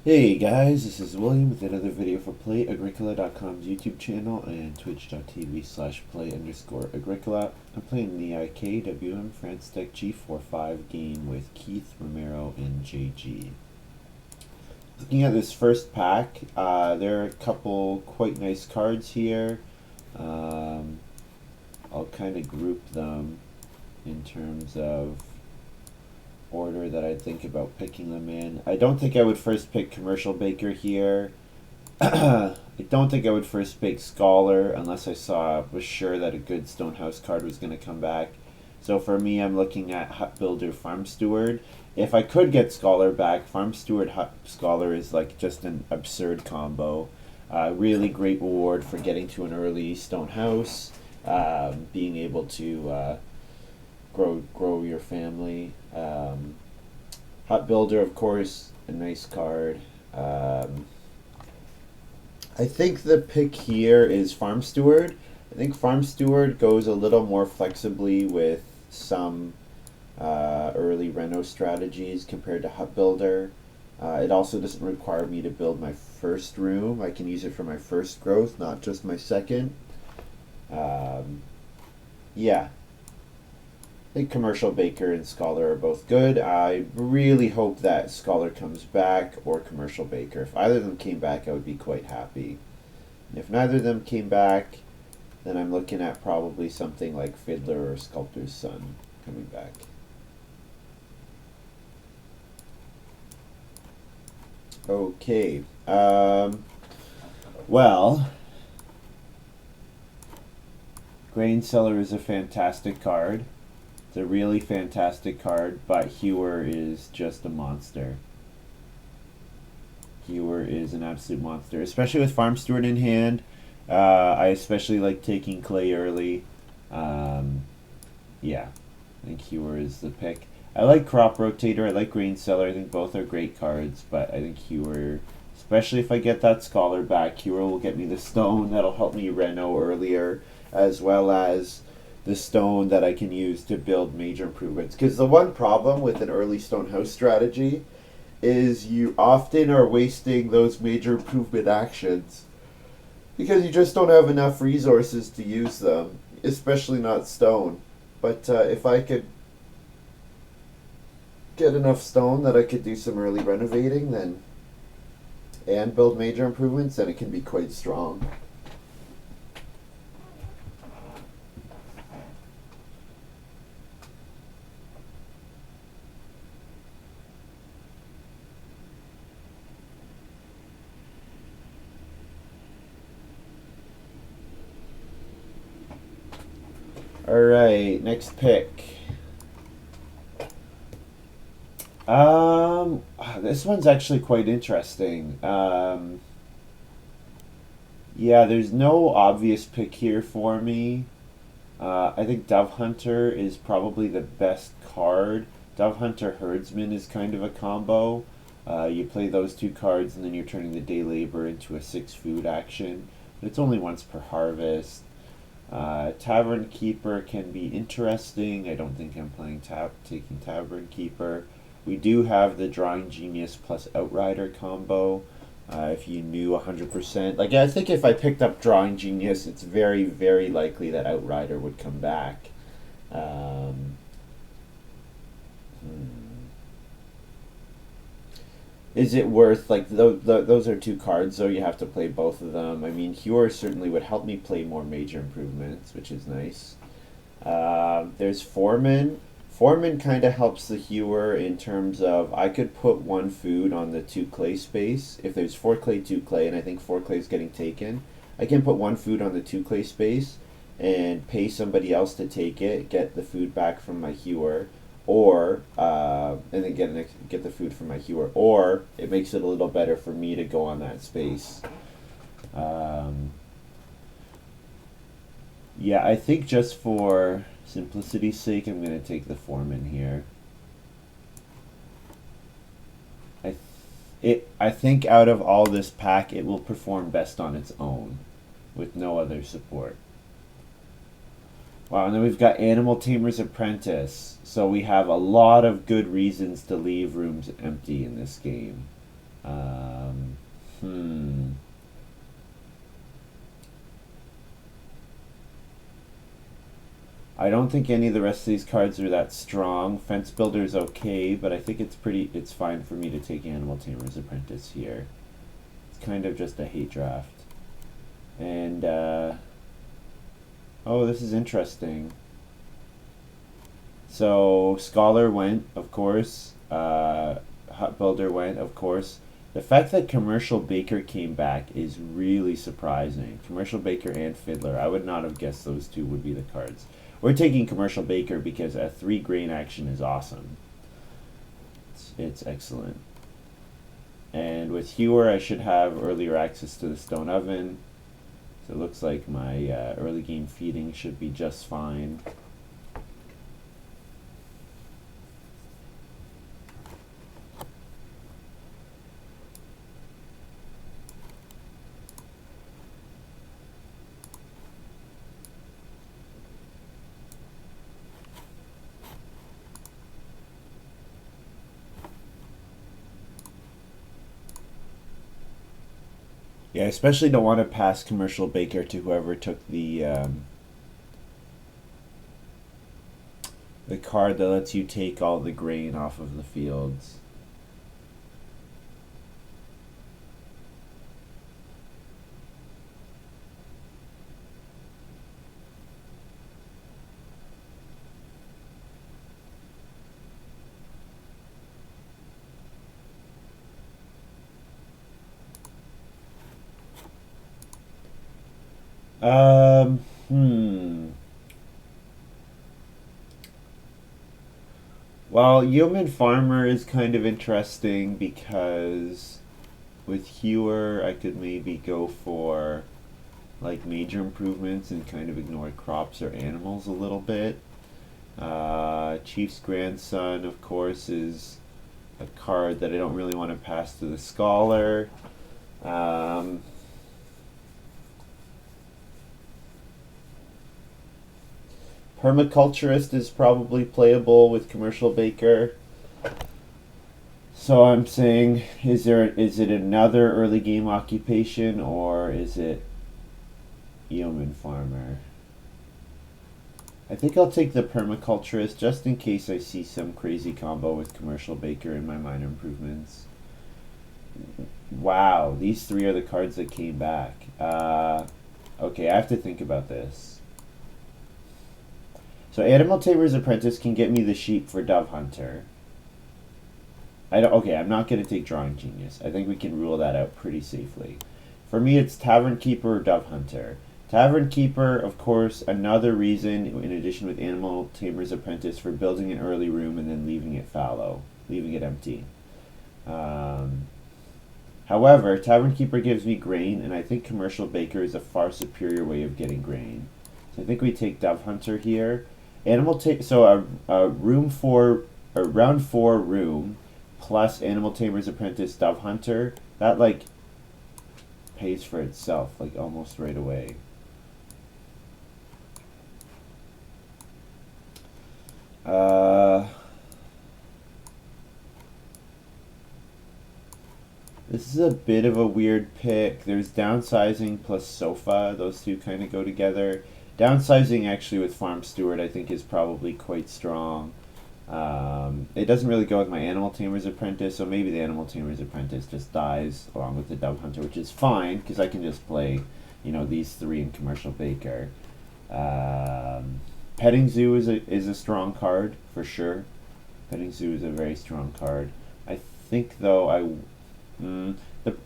Hey guys, this is William with another video for Play-agricola.com's YouTube channel and twitch.tv/play_agricola. I'm playing the KWM France Deck G45 game with Keith, Romero, and JG. Looking at this first pack, there are a couple quite nice cards here. I'll kind of group them in terms of order that I'd think about picking them in. I don't think I would first pick Commercial Baker here. I don't think I would first pick Scholar unless I was sure that a good Stonehouse card was going to come back. So for me, I'm looking at Hut Builder, Farm Steward. If I could get Scholar back, Farm Steward, Hut Scholar is like just an absurd combo. Really great reward for getting to an early Stonehouse, being able to grow your family. Hut Builder, of course, a nice card. I think the pick here is Farm Steward. I think Farm Steward goes a little more flexibly with some early reno strategies compared to Hut Builder. It also doesn't require me to build my first room. I can use it for my first growth, not just my second. Yeah. I think Commercial Baker and Scholar are both good. I really hope that Scholar comes back or Commercial Baker. If either of them came back, I would be quite happy. And if neither of them came back, then I'm looking at probably something like Fiddler or Sculptor's Son coming back. Okay. Well, Grain Seller is a fantastic card. It's a really fantastic card, but Hewer is just a monster. Hewer is an absolute monster, especially with Farm Steward in hand. I especially like taking Clay early. Yeah, I think Hewer is the pick. I like Crop Rotator, I like Grain Seller, I think both are great cards, but I think Hewer, especially if I get that Scholar back, Hewer will get me the stone that'll help me reno earlier, as well as the stone that I can use to build major improvements. Because the one problem with an early Stonehouse strategy is you often are wasting those major improvement actions because you just don't have enough resources to use them, especially not stone. But if I could get enough stone that I could do some early renovating then and build major improvements, then it can be quite strong. Alright, next pick. This one's actually quite interesting. Yeah, there's no obvious pick here for me. I think Dove Hunter is probably the best card. Dove Hunter Herdsman is kind of a combo. You play those two cards and then you're turning the Day Labor into a 6 food action. But it's only once per harvest. Tavern Keeper can be interesting. I don't think I'm taking Tavern Keeper. We do have the Drawing Genius plus Outrider combo. If you knew 100%, like I think if I picked up Drawing Genius, it's very, very likely that Outrider would come back. Is it worth, like, those are two cards, though you have to play both of them. I mean, Hewer certainly would help me play more major improvements, which is nice. There's Foreman. Foreman kind of helps the Hewer in terms of I could put 1 food on the 2 clay space. If there's 4 clay, 2 clay, and I think 4 clay is getting taken, I can put 1 food on the 2 clay space and pay somebody else to take it, get the food back from my Hewer, or and then get the food from my Hewer, or it makes it a little better for me to go on that space. Yeah, I think just for simplicity's sake, I'm going to take the Foreman here. I think out of all this pack, it will perform best on its own, with no other support. Wow, and then we've got Animal Tamer's Apprentice. So we have a lot of good reasons to leave rooms empty in this game. Um, hmm. I don't think any of the rest of these cards are that strong. Fence Builder's okay, but I think it's fine for me to take Animal Tamer's Apprentice here. It's kind of just a hate draft. And, oh, this is interesting. So, Scholar went, of course. Hut Builder went, of course. The fact that Commercial Baker came back is really surprising. Commercial Baker and Fiddler. I would not have guessed those two would be the cards. We're taking Commercial Baker because a 3 grain action is awesome. It's excellent. And with Hewer, I should have earlier access to the Stone Oven. So it looks like my early game feeding should be just fine. Yeah, I especially don't want to pass Commercial Baker to whoever took the card that lets you take all the grain off of the fields. Um, hmm. Well, Yeoman Farmer is kind of interesting because with Hewer, I could maybe go for like major improvements and kind of ignore crops or animals a little bit. Chief's Grandson, of course, is a card that I don't really want to pass to the Scholar. Um, Permaculturist is probably playable with Commercial Baker. So I'm saying, is it another early game occupation or is it Yeoman Farmer? I think I'll take the Permaculturist just in case I see some crazy combo with Commercial Baker in my minor improvements. Wow, these three are the cards that came back. Okay, I have to think about this. So Animal Tamer's Apprentice can get me the sheep for Dove Hunter. Okay, I'm not going to take Drawing Genius. I think we can rule that out pretty safely. For me, it's Tavern Keeper or Dove Hunter. Tavern Keeper, of course, another reason, in addition with Animal Tamer's Apprentice, for building an early room and then leaving it fallow, leaving it empty. However, Tavern Keeper gives me grain, and I think Commercial Baker is a far superior way of getting grain. So I think we take Dove Hunter here. So a round 4 room plus Animal Tamer's Apprentice Dove Hunter, that like pays for itself like almost right away. This is a bit of a weird pick. There's Downsizing plus Sofa. Those two kind of go together. Downsizing actually with Farm Steward I think is probably quite strong. It doesn't really go with my Animal Tamer's Apprentice, so maybe the Animal Tamer's Apprentice just dies along with the Dove Hunter, which is fine because I can just play, these three in Commercial Baker. Petting Zoo is a strong card for sure. Petting Zoo is a very strong card. I think though the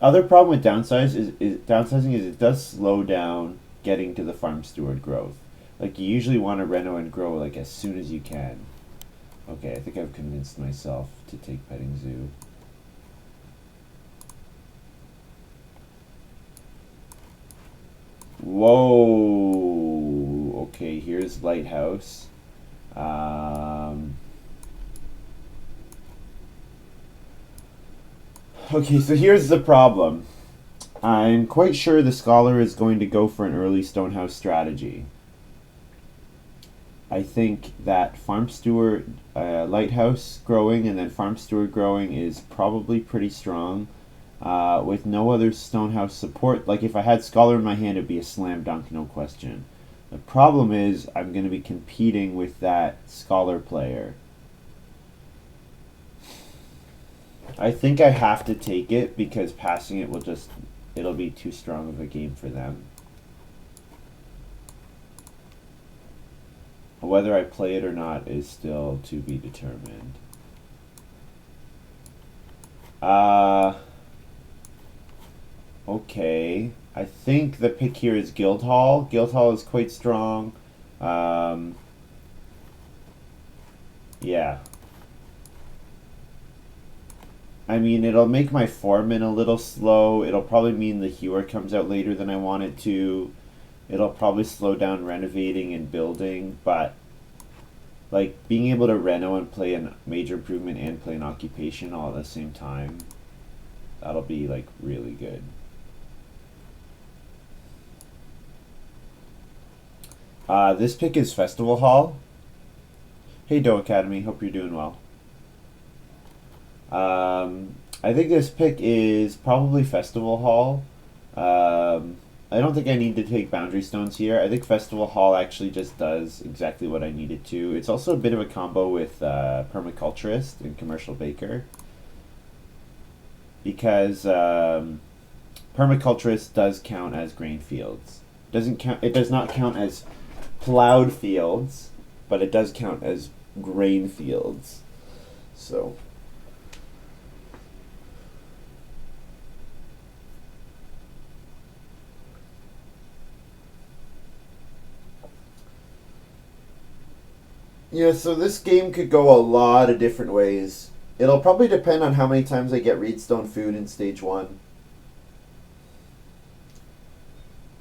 other problem with downsizing is it does slow down getting to the Farm Steward growth. Like you usually want to reno and grow like as soon as you can. Okay, I think I've convinced myself to take Petting Zoo. Whoa! Okay, here's Lighthouse. Okay, so here's the problem. I'm quite sure the Scholar is going to go for an early Stonehouse strategy. I think that Farm Steward, Lighthouse growing and then Farm Steward growing is probably pretty strong. with no other Stonehouse support. Like if I had Scholar in my hand, it'd be a slam dunk, no question. The problem is I'm going to be competing with that Scholar player. I think I have to take it because passing it will just, it'll be too strong of a game for them. Whether I play it or not is still to be determined. Okay. I think the pick here is Guildhall. Guildhall is quite strong. Yeah. I mean, it'll make my foreman a little slow. It'll probably mean the hewer comes out later than I want it to. It'll probably slow down renovating and building, but like being able to reno and play a major improvement and play an occupation all at the same time, that'll be like really good. This pick is Festival Hall. Hey Doe Academy, hope you're doing well. I think this pick is probably Festival Hall. I don't think I need to take Boundary Stones here. I think Festival Hall actually just does exactly what I need it to. It's also a bit of a combo with Permaculturist and Commercial Baker. Because Permaculturist does count as grain fields. It does not count as plowed fields, but it does count as grain fields. So yeah, so this game could go a lot of different ways. It'll probably depend on how many times I get Reedstone food in stage 1.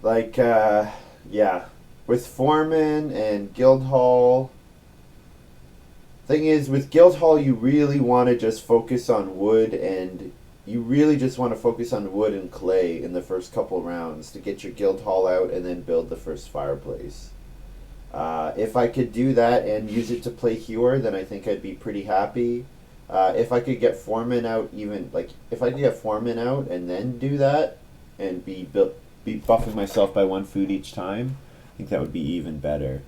Like, yeah. With Foreman and Guildhall. Thing is, with Guildhall, you really want to just focus on wood and clay in the first couple rounds to get your Guildhall out and then build the first fireplace. If I could do that and use it to play Hewer, then I think I'd be pretty happy. If I could get Foreman out, if I could get Foreman out and then do that and be buffing myself by 1 food each time, I think that would be even better.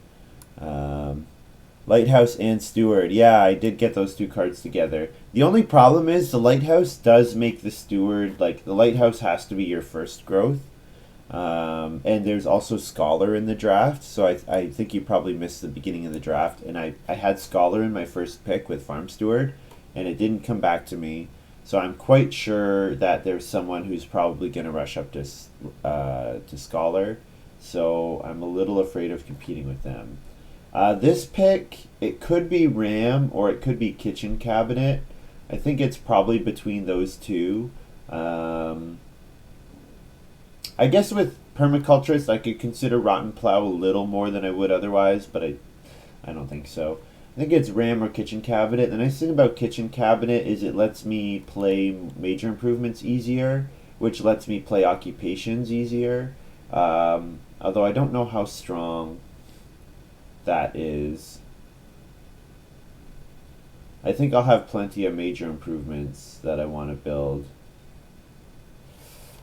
Lighthouse and Steward. Yeah, I did get those 2 cards together. The only problem is the Lighthouse does make the Steward, the Lighthouse has to be your first growth. And there's also Scholar in the draft, so I think you probably missed the beginning of the draft. And I had Scholar in my first pick with Farm Steward, and it didn't come back to me. So I'm quite sure that there's someone who's probably going to rush up to Scholar. So I'm a little afraid of competing with them. This pick, it could be Ram or it could be Kitchen Cabinet. I think it's probably between those two. I guess with Permaculturist, I could consider Rotten Plow a little more than I would otherwise, but I don't think so. I think it's Ram or Kitchen Cabinet. The nice thing about Kitchen Cabinet is it lets me play major improvements easier, which lets me play occupations easier. Although I don't know how strong that is. I think I'll have plenty of major improvements that I want to build.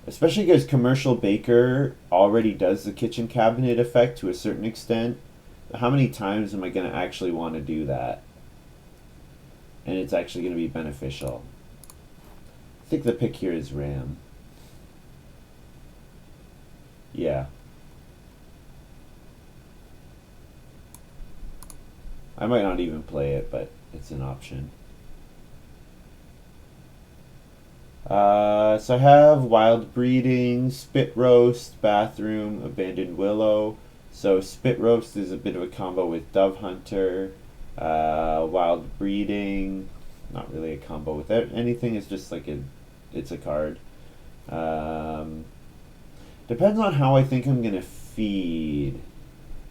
Especially because Commercial Baker already does the Kitchen Cabinet effect to a certain extent. How many times am I going to actually want to do that? And it's actually going to be beneficial. I think the pick here is Ram. Yeah. I might not even play it, but it's an option. So I have Wild Breeding, Spit Roast, Bathroom, Abandoned Willow. So Spit Roast is a bit of a combo with Dove Hunter. Wild Breeding, not really a combo with anything. It's just it's a card. Depends on how I think I'm gonna feed.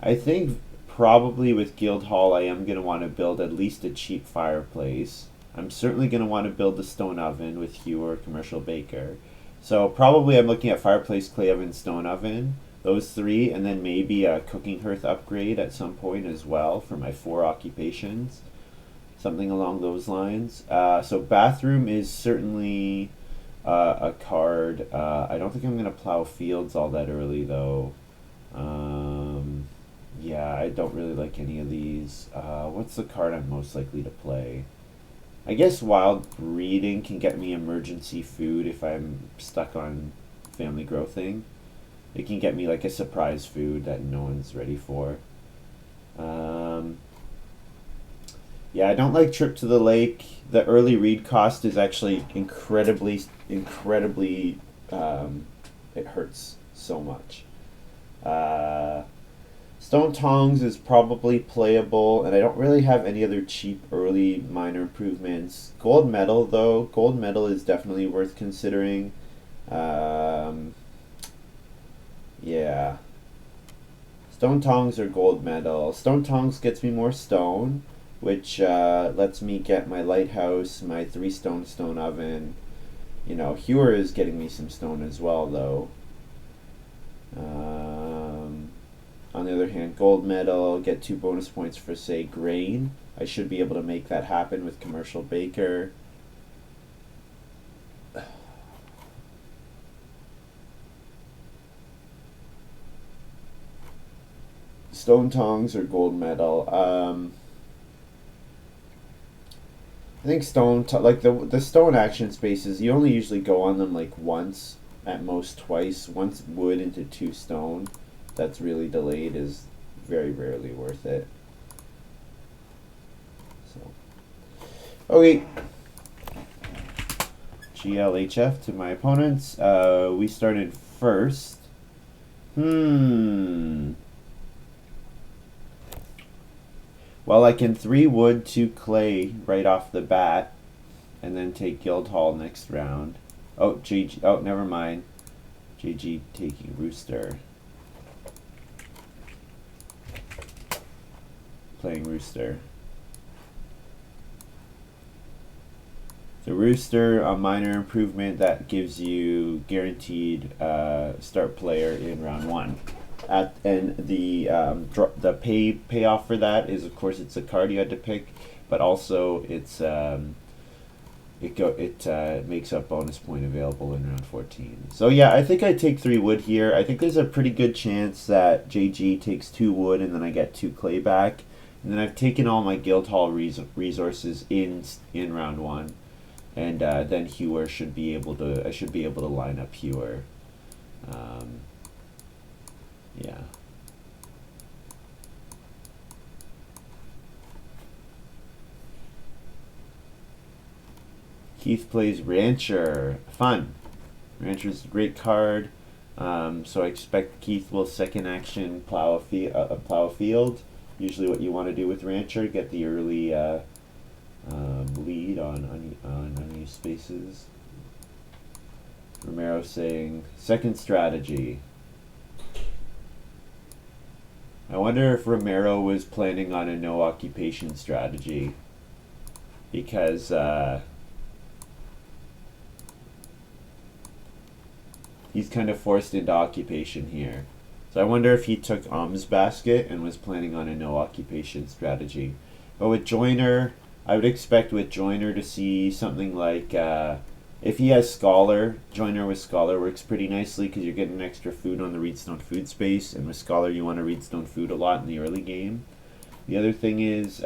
I think probably with Guildhall I am gonna want to build at least a cheap fireplace. I'm certainly going to want to build the stone oven with Hewer Commercial Baker. So probably I'm looking at fireplace, clay oven, stone oven, those 3, and then maybe a cooking hearth upgrade at some point as well for my 4 occupations. Something along those lines. So bathroom is certainly a card. I don't think I'm gonna plow fields all that early though. Yeah, I don't really like any of these. What's the card I'm most likely to play? I guess wild breeding can get me emergency food if I'm stuck on family growthing. It can get me like a surprise food that no one's ready for. Yeah, I don't like Trip to the Lake. The early read cost is actually incredibly, it hurts so much. Uh, Stone Tongs is probably playable, and I don't really have any other cheap early minor improvements. Gold Medal, though, Gold Medal is definitely worth considering. Um, yeah. Stone Tongs or Gold Medal. Stone Tongs gets me more stone, which lets me get my lighthouse, my 3 stone oven. You know, Hewer is getting me some stone as well, though. On the other hand, Gold Medal, get 2 bonus points for, say, grain. I should be able to make that happen with Commercial Baker. Stone Tongs or Gold Medal. I think like the stone action spaces, you only usually go on them like once, at most twice. Once wood into 2 stone that's really delayed is very rarely worth it. So, okay. GLHF to my opponents. We started first. Well, I can 3 wood, 2 clay right off the bat, and then take Guildhall next round. Oh, GG. Oh, never mind. GG taking Rooster. Playing Rooster. The Rooster, a minor improvement that gives you guaranteed start player in round 1. And the payoff for that is, of course, it's a card you had to pick, but also it's it makes a bonus point available in round 14. So yeah, I think I take 3 wood here. I think there's a pretty good chance that JG takes 2 wood and then I get 2 clay back, and then I've taken all my Guildhall resources in round 1, and then Hewer I should be able to line up Hewer. Yeah. Keith plays Rancher. Fun. Rancher's a great card. So I expect Keith will second action plow a field. Usually, what you want to do with Rancher, get the early lead on unused spaces. Romero saying second strategy. I wonder if Romero was planning on a no occupation strategy, because he's kind of forced into occupation here. So I wonder if he took Om's basket and was planning on a no occupation strategy. But with Joiner, I would expect with Joiner to see something like, if he has Scholar, Joiner with Scholar works pretty nicely because you're getting extra food on the Reedstone food space, and with Scholar you want to Reedstone food a lot in the early game. The other thing is,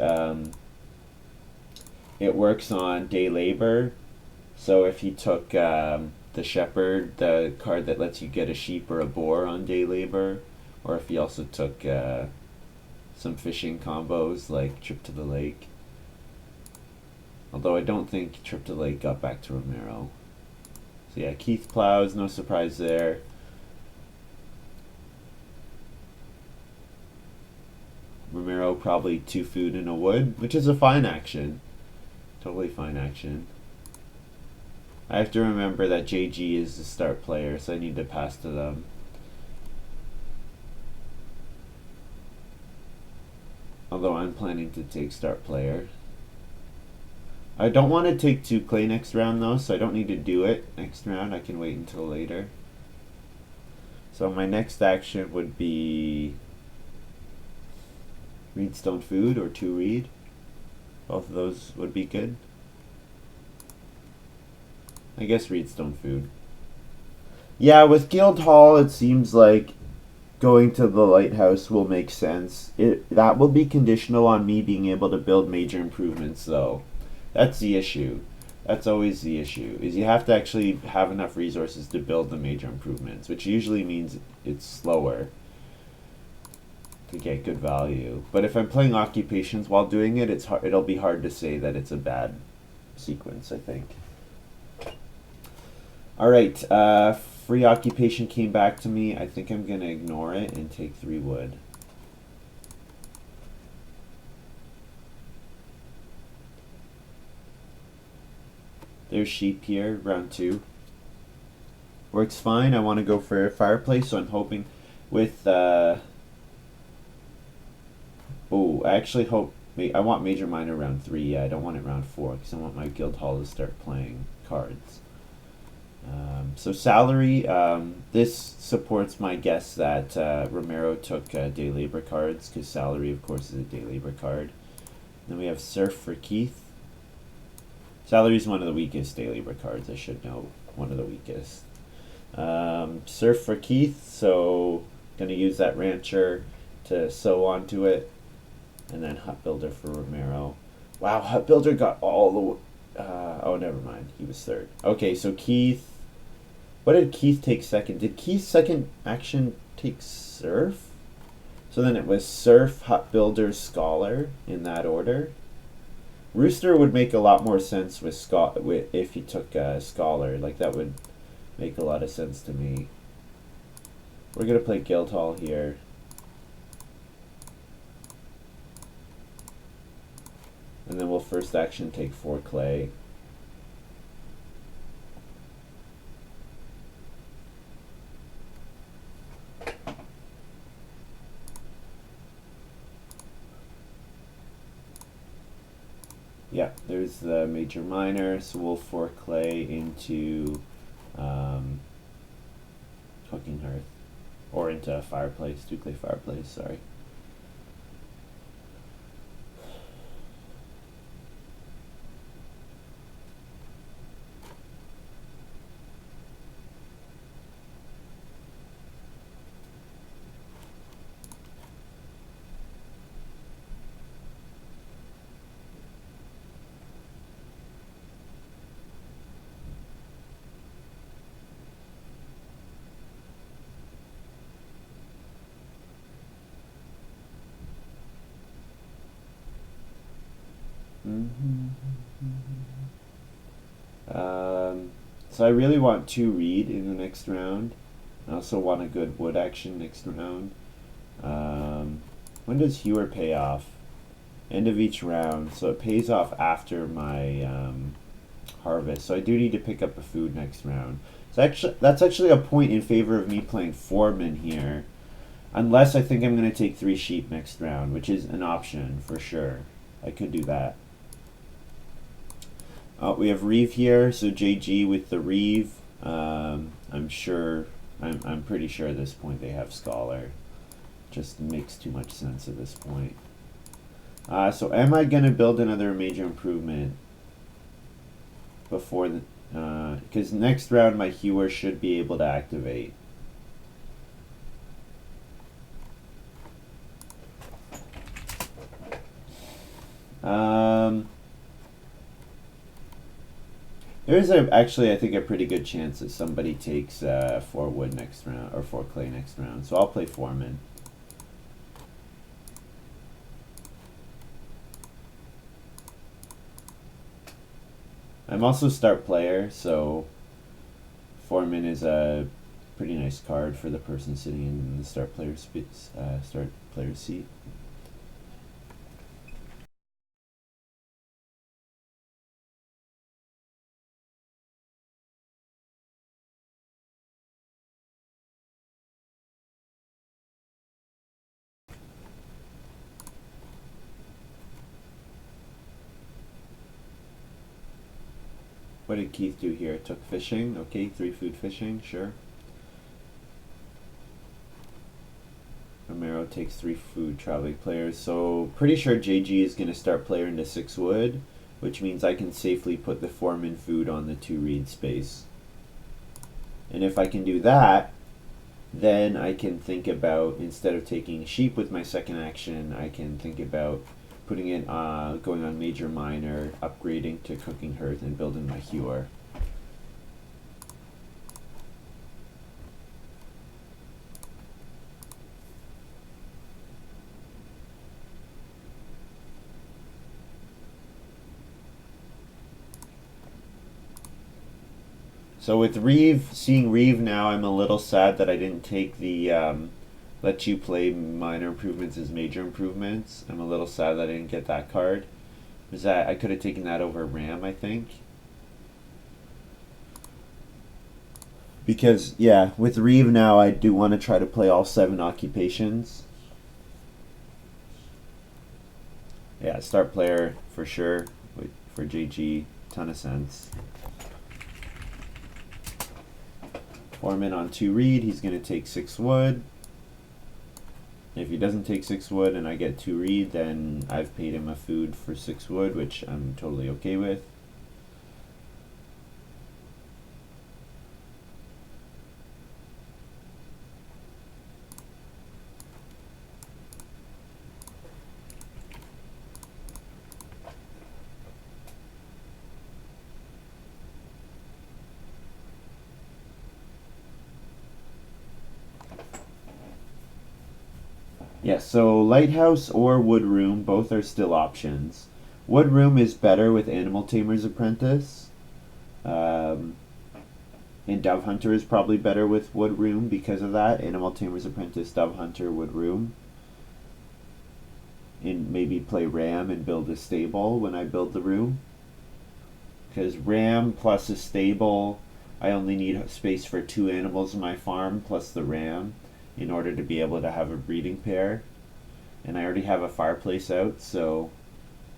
it works on day labor. So if he took the Shepherd, the card that lets you get a sheep or a boar on day labor, or if he also took some fishing combos like Trip to the Lake. Although I don't think Trip to the Lake got back to Romero. So yeah, Keith plows, no surprise there. Romero probably 2 food and a wood, which is a fine action. Totally fine action. I have to remember that JG is the start player, so I need to pass to them. Although I'm planning to take start player. I don't want to take 2 clay next round though, so I don't need to do it next round. I can wait until later. So my next action would be Reedstone food or 2 reed. Both of those would be good. I guess Reedstone food. Yeah, with Guildhall, it seems like going to the lighthouse will make sense. That will be conditional on me being able to build major improvements, though. That's the issue. That's always the issue. Is you have to actually have enough resources to build the major improvements, which usually means it's slower to get good value. But if I'm playing occupations while doing it, it'll be hard to say that it's a bad sequence, I think. All right, free occupation came back to me. I think I'm gonna ignore it and take 3 wood. There's sheep here, round 2. Works fine. I want to go for a fireplace, so I'm hoping with. Oh, I actually hope. I want Major Minor round 3. Yeah, I don't want it round 4 because I want my guild hall to start playing cards. So salary, this supports my guess that Romero took day labor cards because salary, of course, is a day labor card. Then we have surf for Keith. Salary is one of the weakest day labor cards. I should know, one of the weakest. Surf for Keith, so gonna use that rancher to sew onto it, and then hut builder for Romero. Wow, hut builder got all the. Oh, never mind. He was 3rd. Okay, so Keith. What did Keith take 2nd? Did Keith's 2nd action take surf? So then it was surf, hut builder, scholar in that order. Rooster would make a lot more sense with if he took scholar. Like that would make a lot of sense to me. We're gonna play Guildhall here. And then we'll first action take 4 clay. Yeah, there's the major minor, so we'll 4 clay into cooking hearth, or into a fireplace, 2 clay fireplace, sorry. So I really want 2 reed in the next round. I also want a good wood action next round. When does Hewer pay off? End of each round, so it pays off after my harvest. So I do need to pick up a food next round. So that's actually a point in favor of me playing foreman here, unless I think I'm going to take 3 sheep next round, which is an option for sure. I could do that. We have Reeve here, so JG with the Reeve. I'm pretty sure at this point they have Scholar. Just makes too much sense at this point. So am I gonna build another major improvement before the? Because next round my Hewer should be able to activate. There's actually, I think, a pretty good chance that somebody takes 4 wood next round, or 4 clay next round. So I'll play foreman. I'm also start player, so foreman is a pretty nice card for the person sitting in the start player seat. What did Keith do here? Took fishing. Okay, 3 food fishing, sure. Romero takes 3 food traveling players. So pretty sure JG is going to start player into 6 wood. which means I can safely put the foreman food on the 2 reed space. And if I can do that, then I can think about, instead of taking sheep with my second action, I can think about putting it going on major minor, upgrading to cooking hearth, and building my hewer. So with seeing Reeve now, I'm a little sad that I didn't take the let you play minor improvements as major improvements. I'm a little sad that I didn't get that card. Because I could have taken that over Ram, I think. Because, yeah, with Reeve now, I do want to try to play all 7 occupations. Yeah, start player for sure for JG. Ton of sense. Foreman on 2 reed, he's going to take 6 wood. If he doesn't take 6 wood and I get 2 reed, then I've paid him a food for 6 wood, which I'm totally okay with. Yes, so Lighthouse or Wood Room, both are still options. Wood Room is better with Animal Tamer's Apprentice. And Dove Hunter is probably better with Wood Room because of that. Animal Tamer's Apprentice, Dove Hunter, Wood Room. And maybe play Ram and build a stable when I build the room. Because Ram plus a stable, I only need space for 2 animals in my farm plus the Ram in order to be able to have a breeding pair. And I already have a fireplace out, so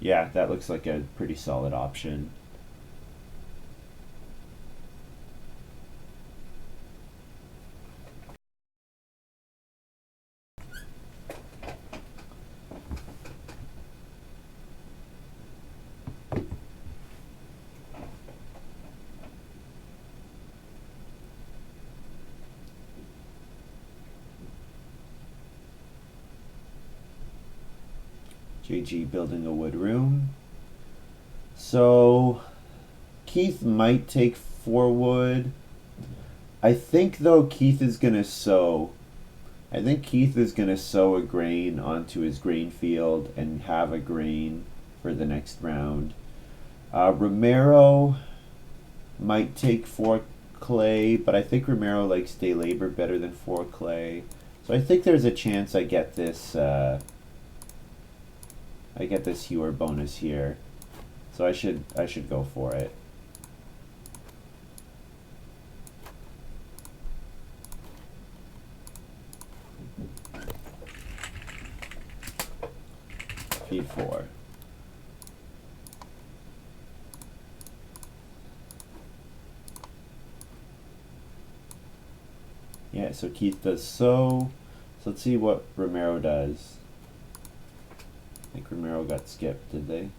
yeah, that looks like a pretty solid option. JG building a wood room. So Keith might take 4 wood. I think though Keith is gonna sow. I think Keith is gonna sow a grain onto his grain field and have a grain for the next round. Romero might take 4 clay, but I think Romero likes day labor better than 4 clay. So I think there's a chance I get this hewer bonus here. So I should go for it. Feed 4. Yeah, so Keith does so. So let's see what Romero does. I think Romero got skipped, did they?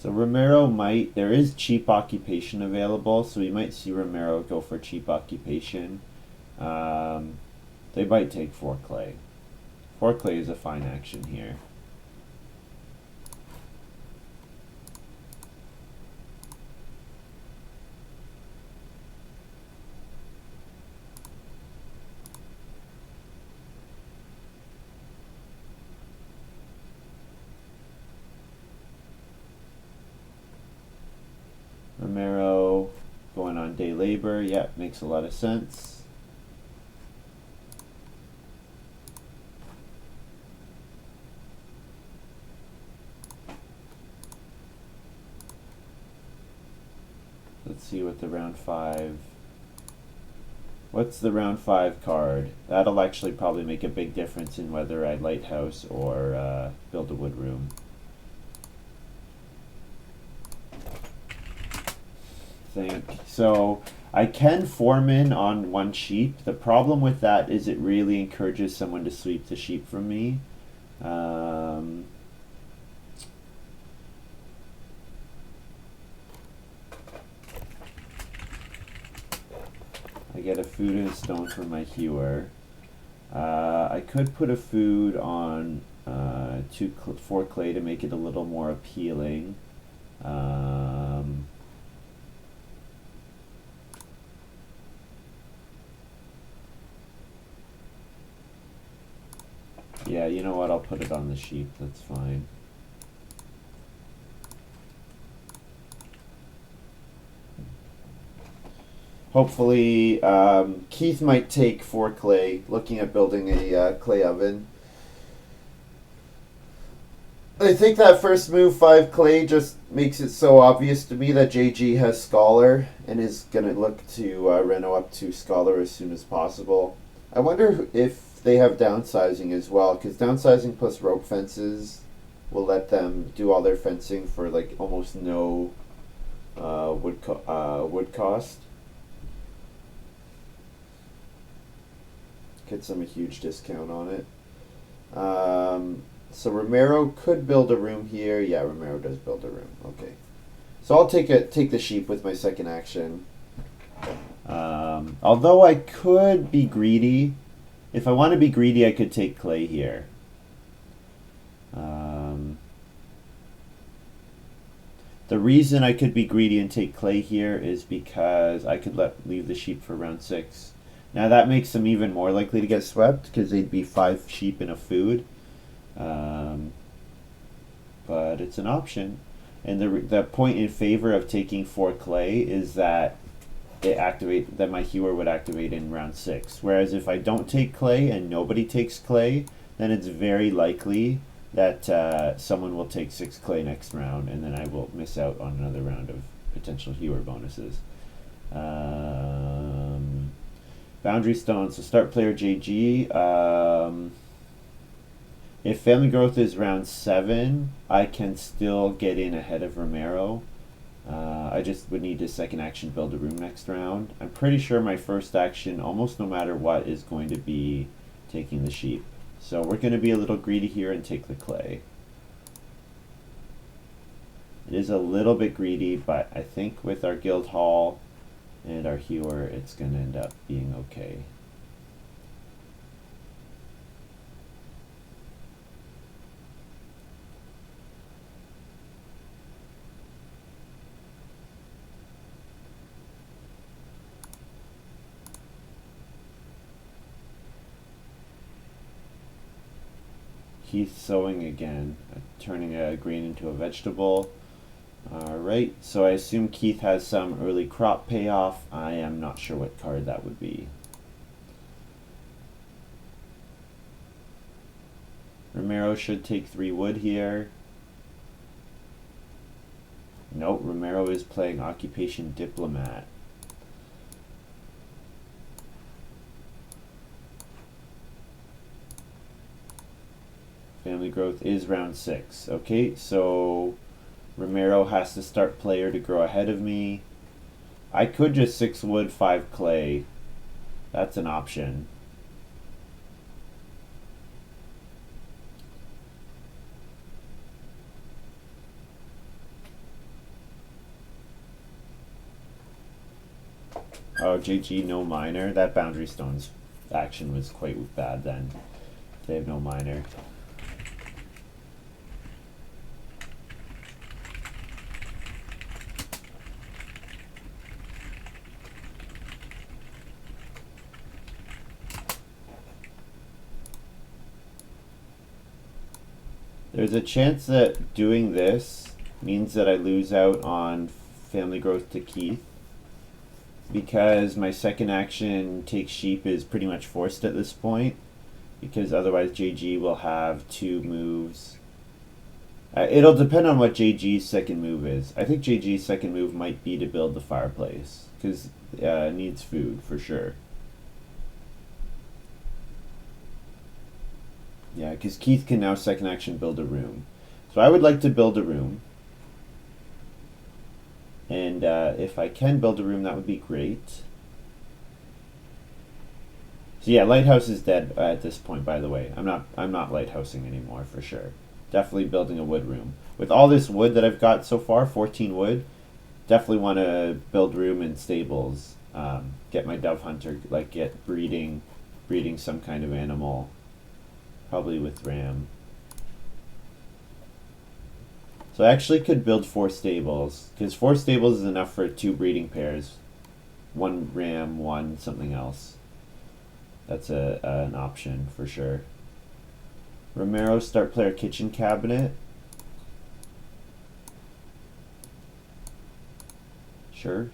So Romero might, there is cheap occupation available, so we might see Romero go for cheap occupation. They might take 4 clay. 4 clay is a fine action here. Romero going on day labor, yeah, makes a lot of sense. Let's see what the round 5. What's the round 5 card? That'll actually probably make a big difference in whether I lighthouse or build a wood room. So I can foreman on one sheep. The problem with that is it really encourages someone to sweep the sheep from me. I get a food and a stone for my hewer. I could put a food on 4 clay to make it a little more appealing. Yeah, you know what? I'll put it on the sheep. That's fine. Hopefully, Keith might take 4 clay, looking at building a clay oven. I think that first move, 5 clay, just makes it so obvious to me that JG has Scholar and is going to look to reno up to Scholar as soon as possible. I wonder if they have downsizing as well, because downsizing plus rope fences will let them do all their fencing for like almost no wood cost. Gets them a huge discount on it. So Romero could build a room here. Yeah, Romero does build a room. Okay. So I'll take the sheep with my second action. Although I could be greedy. If I want to be greedy, I could take clay here. The reason I could be greedy and take clay here is because I could leave the sheep for round 6. Now that makes them even more likely to get swept because they'd be 5 sheep in a food. But it's an option. And the point in favor of taking 4 clay is that that my hewer would activate in round 6. Whereas if I don't take clay and nobody takes clay, then it's very likely that someone will take 6 clay next round, and then I will miss out on another round of potential hewer bonuses. Boundary stones. So start player JG. If family growth is round 7, I can still get in ahead of Romero. I just would need to second action build a room next round. I'm pretty sure my first action, almost no matter what, is going to be taking the sheep. So we're going to be a little greedy here and take the clay. It is a little bit greedy, but I think with our guild hall and our hewer, it's going to end up being okay. Keith sowing again, turning a green into a vegetable. Alright, so I assume Keith has some early crop payoff. I am not sure what card that would be. Romero should take 3 wood here. Nope, Romero is playing Occupation Diplomat. Family growth is round 6. Okay, so Romero has to start player to grow ahead of me. I could just 6 wood, 5 clay. That's an option. Oh, GG, no miner. That boundary stones action was quite bad then. They have no miner. There's a chance that doing this means that I lose out on family growth to Keith, because my second action, take sheep, is pretty much forced at this point, because otherwise JG will have 2 moves It'll depend on what JG's second move is. I think JG's second move might be to build the fireplace, because it needs food for sure. Yeah, because Keith can now second action build a room. So I would like to build a room. And if I can build a room, that would be great. So yeah, lighthouse is dead at this point, by the way. I'm not lighthousing anymore for sure. Definitely building a wood room. With all this wood that I've got so far, 14 wood, definitely want to build room and stables. Get my dove hunter, like get breeding some kind of animal. Probably with ram. So I actually could build 4 stables, because 4 stables is enough for 2 breeding pairs. 1 ram, 1 something else. That's an option for sure. Romero, start player kitchen cabinet. Sure.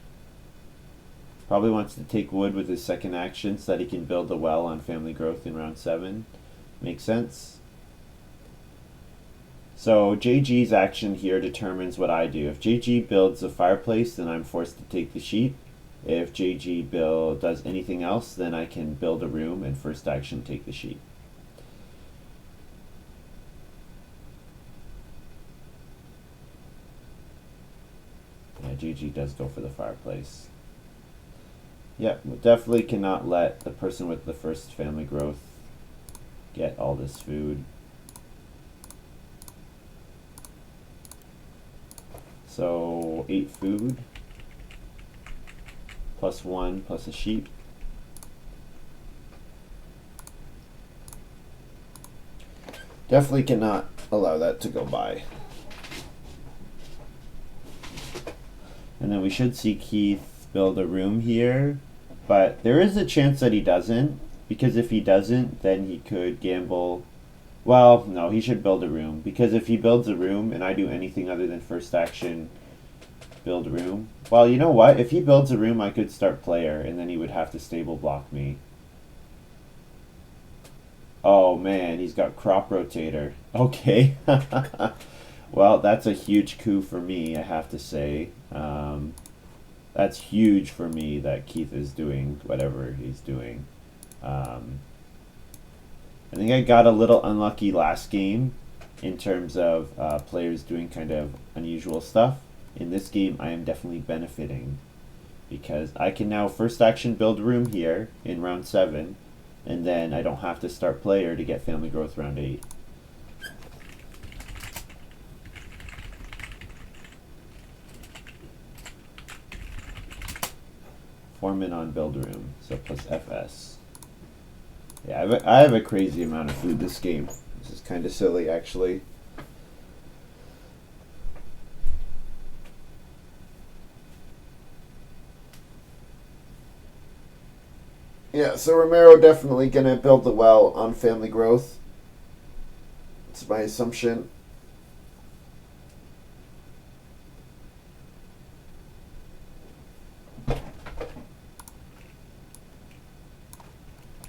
Probably wants to take wood with his second action so that he can build a well on family growth in round 7. Makes sense. So JG's action here determines what I do. If JG builds a fireplace, then I'm forced to take the sheep. If JG does anything else, then I can build a room and first action take the sheep. Yeah, JG does go for the fireplace. Yeah, definitely cannot let the person with the first family growth get all this food. So 8 food. Plus 1 plus a sheep. Definitely cannot allow that to go by. And then we should see Keith build a room here, but there is a chance that he doesn't, because if he doesn't, then he could gamble. Well, no, he should build a room, because if he builds a room and I do anything other than first action build a room. Well, you know what? If he builds a room, I could start player, and then he would have to stable block me. Oh man, he's got crop rotator. Okay. Well, that's a huge coup for me, I have to say. That's huge for me that Keith is doing whatever he's doing. I think I got a little unlucky last game in terms of players doing kind of unusual stuff. In this game, I am definitely benefiting because I can now first action build room here in round 7, and then I don't have to start player to get family growth round 8. Foreman on build room, so plus FS. Yeah, I have a crazy amount of food this game. This is kind of silly, actually. Yeah, so Romero definitely gonna build the well on family growth. It's my assumption.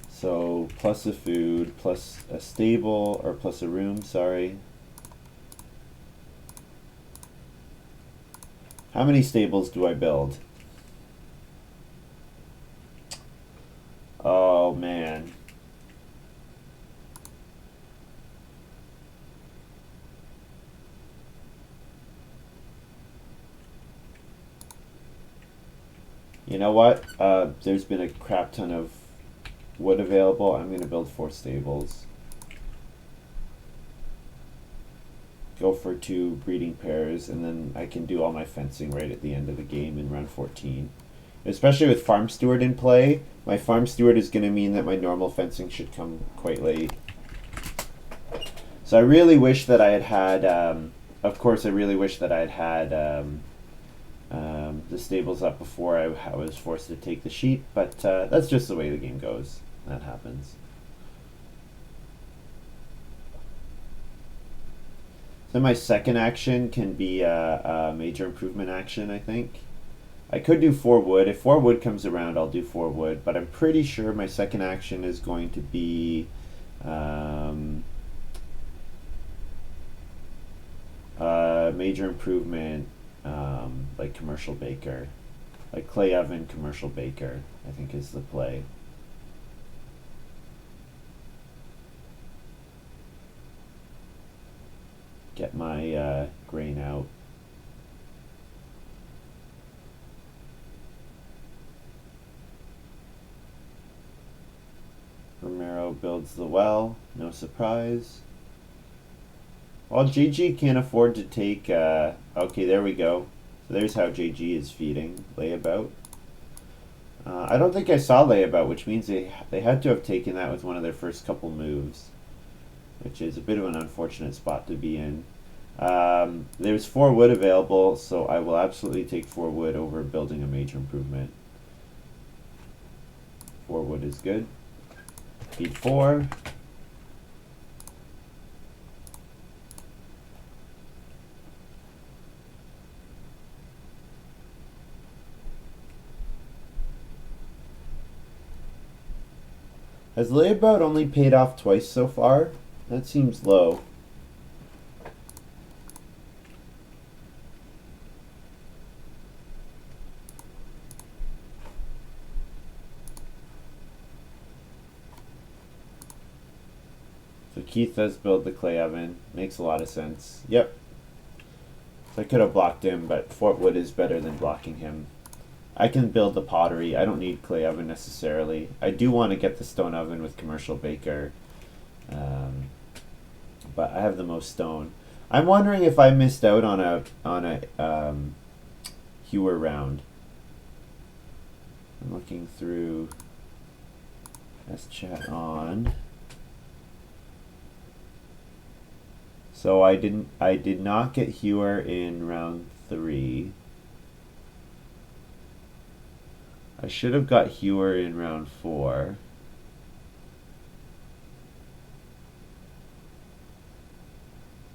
So plus a food, plus a stable, or plus a room, sorry. How many stables do I build? Oh man. You know what? There's been a crap ton of wood available. I'm going to build 4 stables. Go for 2 breeding pairs, and then I can do all my fencing right at the end of the game in round 14. Especially with Farm Steward in play, my Farm Steward is going to mean that my normal fencing should come quite late. So I really wish that I had had, of course I really wish that I had had the stables up before I was forced to take the sheep, but that's just the way the game goes. That happens. So my second action can be a major improvement action, I think. I could do 4 wood. If 4 wood comes around, I'll do 4 wood, but I'm pretty sure my second action is going to be Major improvement, like commercial baker, like clay oven commercial baker, I think is the play. Get my grain out. Romero builds the well, no surprise. Well, JG can't afford to take, okay, there we go. So there's how JG is feeding. Layabout. I don't think I saw layabout, which means they had to have taken that with one of their first couple moves, which is a bit of an unfortunate spot to be in. There's 4 wood available, so I will absolutely take 4 wood over building a major improvement. 4 wood is good. Feed 4. Has layabout only paid off twice so far? That seems low. So Keith does build the clay oven. Makes a lot of sense. Yep. So I could have blocked him, but Fort Wood is better than blocking him. I can build the pottery. I don't need clay oven necessarily. I do want to get the stone oven with commercial baker, but I have the most stone. I'm wondering if I missed out on a Hewer round. I'm looking through S-chat on. So I did not get Hewer in round 3. I should have got Hewer in round 4.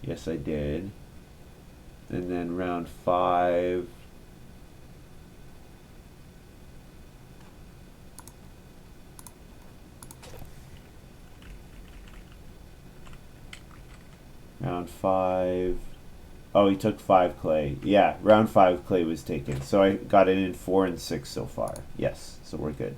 Yes, I did. And then round 5. Round 5. Oh, he took 5 clay. Yeah, round 5 clay was taken. So I got it in 4 and 6 so far. Yes, so we're good.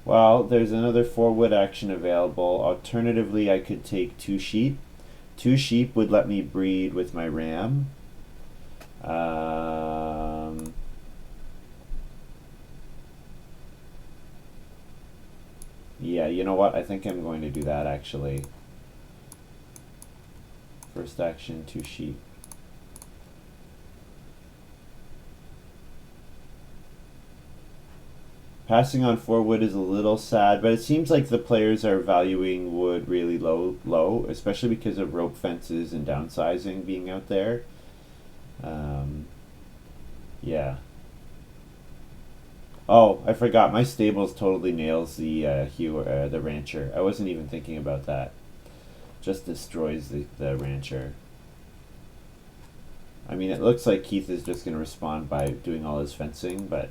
Well, there's another 4 wood action available. Alternatively, I could take 2 sheep. 2 sheep would let me breed with my ram. Yeah, you know what? I think I'm going to do that actually. First action, 2 sheep. Passing on 4 wood is a little sad, but it seems like the players are valuing wood really low, especially because of rope fences and downsizing being out there. Yeah. Oh, I forgot. My stables totally nails the the rancher. I wasn't even thinking about that. Just destroys the rancher. I mean, it looks like Keith is just going to respond by doing all his fencing, but...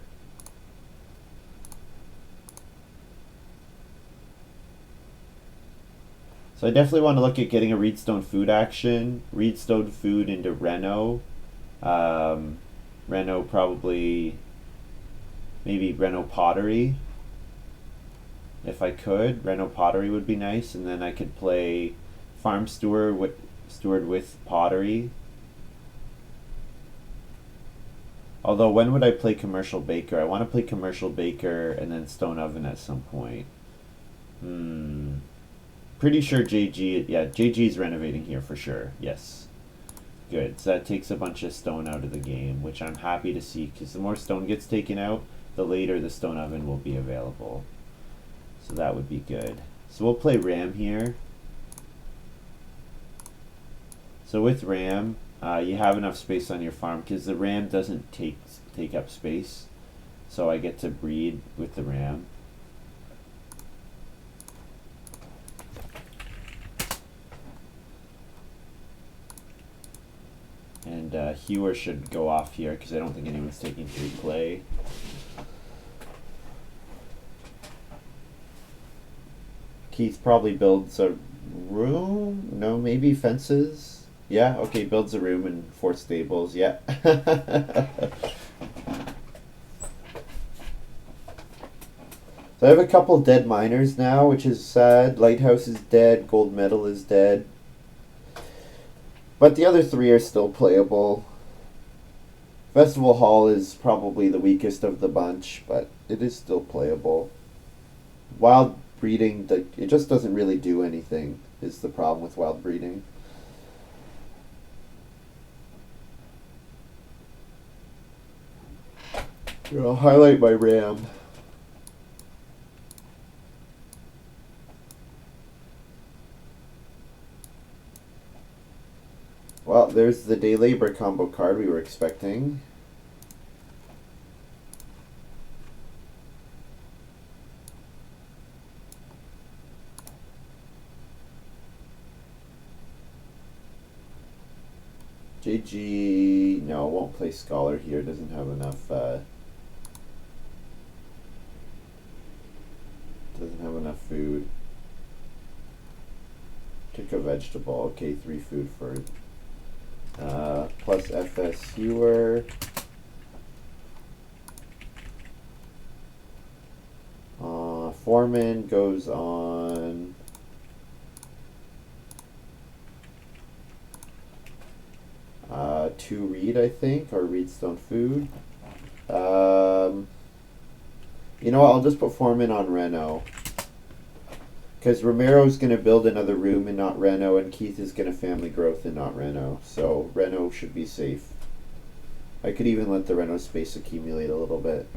So I definitely want to look at getting a Reedstone food action. Reedstone food into Reno. Reno probably... Maybe Reno pottery. If I could. Reno pottery would be nice. And then I could play Farm Steward with pottery. Although, when would I play Commercial Baker? I want to play Commercial Baker and then Stone Oven at some point. Pretty sure JG, yeah, JG's renovating here for sure, yes. Good, so that takes a bunch of stone out of the game, which I'm happy to see, because the more stone gets taken out, the later the stone oven will be available. So that would be good. So we'll play Ram here. So with Ram, you have enough space on your farm, because the Ram doesn't take up space. So I get to breed with the Ram. And Hewer should go off here because I don't think anyone's taking 3 play. Keith probably builds a room? No, maybe fences? Yeah, okay, builds a room and 4 stables, yeah. So I have a couple dead miners now, which is sad. Lighthouse is dead, Gold Medal is dead. But the other 3 are still playable. Festival Hall is probably the weakest of the bunch, but it is still playable. Wild breeding, it just doesn't really do anything, is the problem with wild breeding. Here, I'll highlight my RAM. Well, there's the day labor combo card we were expecting. JG, no, won't play Scholar here, doesn't have enough, food. Took a vegetable, okay, 3 food for plus FS Hewer. Foreman goes on to Reed, I think, or Reedstone Food. You know what, I'll just put Foreman on Reno. Because Romero's going to build another room and not Reno, and Keith is going to family growth and not Reno. So Reno should be safe. I could even let the Reno space accumulate a little bit.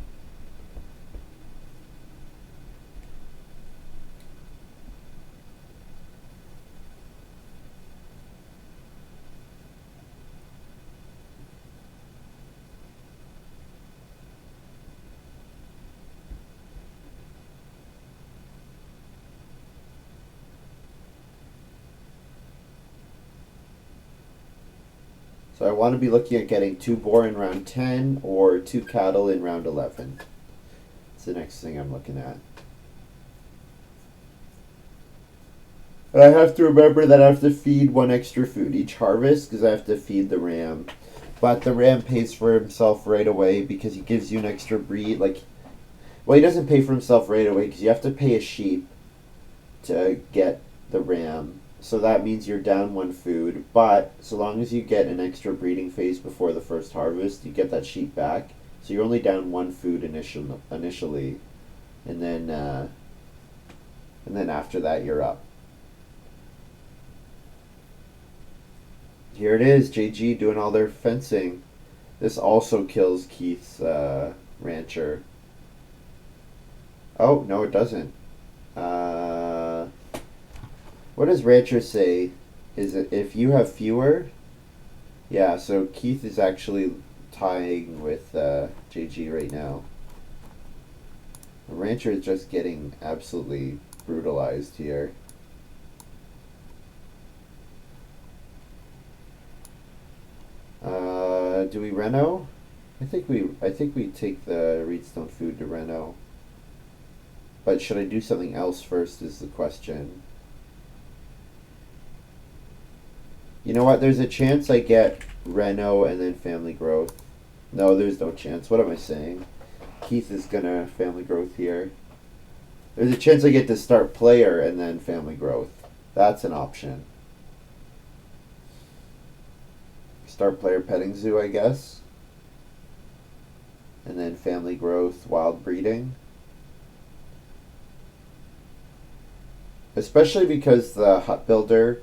So I want to be looking at getting 2 boar in round 10 or 2 cattle in round 11. That's the next thing I'm looking at. And I have to remember that I have to feed 1 extra food each harvest because I have to feed the ram. But the ram pays for himself right away because he gives you an extra breed. Well, he doesn't pay for himself right away because you have to pay a sheep to get the ram. So that means you're down 1 food, but so long as you get an extra breeding phase before the first harvest, you get that sheep back. So you're only down 1 food initially, and then after that you're up. Here it is, JG doing all their fencing. This also kills Keith's rancher. Oh no, it doesn't. What does rancher say? Is it if you have fewer? Yeah, so Keith is actually tying with JG right now. The rancher is just getting absolutely brutalized here. Do we Reno? I think we take the Reedstone Food to Reno. But should I do something else first is the question. You know what? There's a chance I get Reno and then family growth. No, there's no chance. What am I saying? Keith is gonna family growth here. There's a chance I get to start player and then family growth. That's an option. Start player petting zoo, I guess. And then family growth, wild breeding. Especially because the hut builder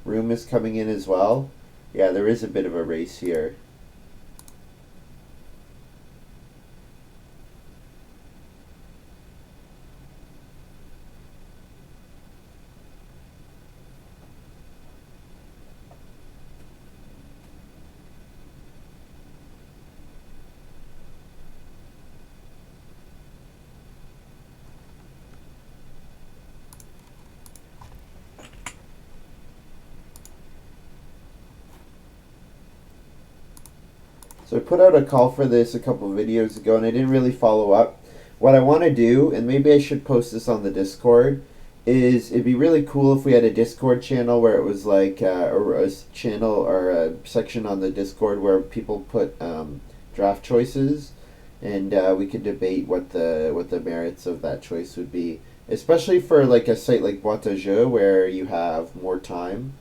room is coming in as well. Yeah, there is a bit of a race here. So I put out a call for this a couple of videos ago, and I didn't really follow up. What I want to do, and maybe I should post this on the Discord, is it'd be really cool if we had a Discord channel where it was like a channel or a section on the Discord where people put draft choices, and we could debate what the merits of that choice would be, especially for like a site like Boîte à Jeux where you have more time.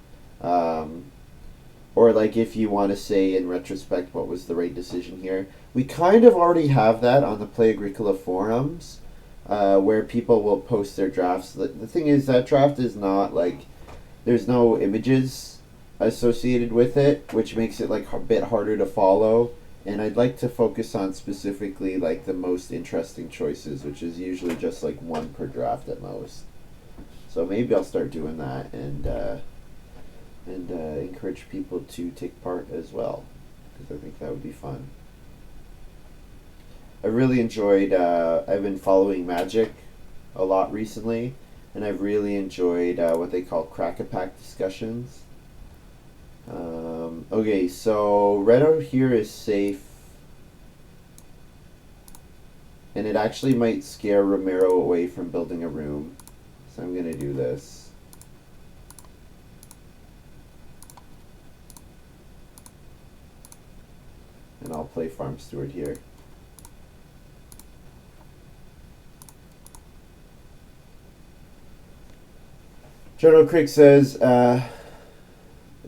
Or like if you want to say in retrospect what was the right decision here. We kind of already have that on the Play-agricola forums, where people will post their drafts. The thing is that draft is not like, there's no images associated with it, which makes it like a bit harder to follow. And I'd like to focus on specifically like the most interesting choices, which is usually just like one per draft at most. So maybe I'll start doing that and encourage people to take part as well, because I think that would be fun. I really enjoyed, I've been following Magic a lot recently, and I've really enjoyed what they call crack-a-pack discussions. Okay, so red out here is safe, and it actually might scare Romero away from building a room, so I'm going to do this. And I'll play Farm Steward here. General Crick says,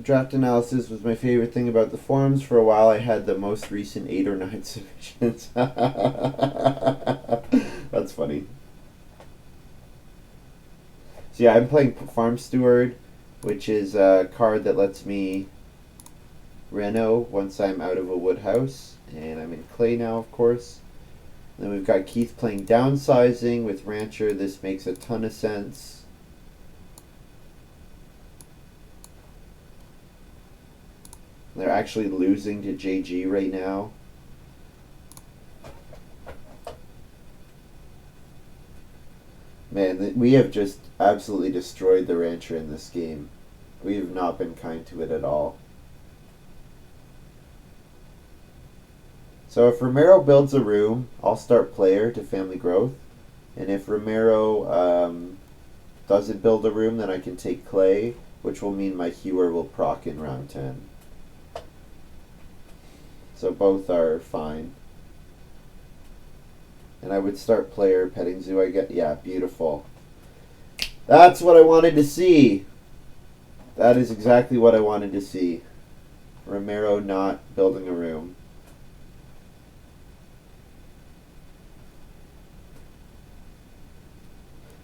draft analysis was my favorite thing about the forums. For a while I had the most recent 8 or 9 submissions. That's funny. So yeah, I'm playing Farm Steward, which is a card that lets me Reno once I'm out of a wood house, and I'm in clay now, of course. Then we've got Keith playing downsizing with Rancher. This makes a ton of sense. They're actually losing to JG right now. Man, we have just absolutely destroyed the Rancher in this game. We have not been kind to it at all. So if Romero builds a room, I'll start player to family growth. And if Romero doesn't build a room, then I can take clay, which will mean my hewer will proc in round 10. So both are fine. And I would start player, petting zoo. I get, yeah, beautiful. That's what I wanted to see. That is exactly what I wanted to see. Romero not building a room.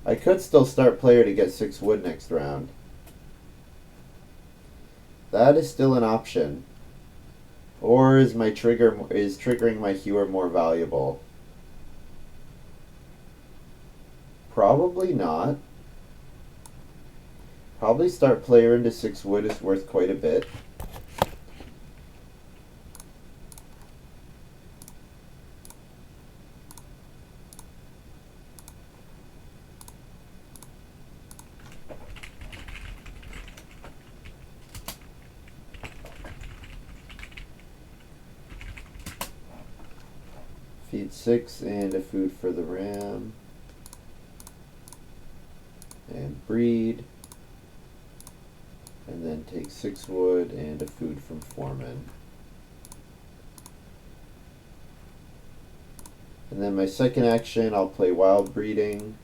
I could still start player to get 6 wood next round. That is still an option. Or is triggering my hewer more valuable? Probably not. Probably start player into 6 wood is worth quite a bit. Feed 6 and a food for the ram. And breed. And then take 6 wood and a food from Foreman. And then my second action, I'll play wild breeding.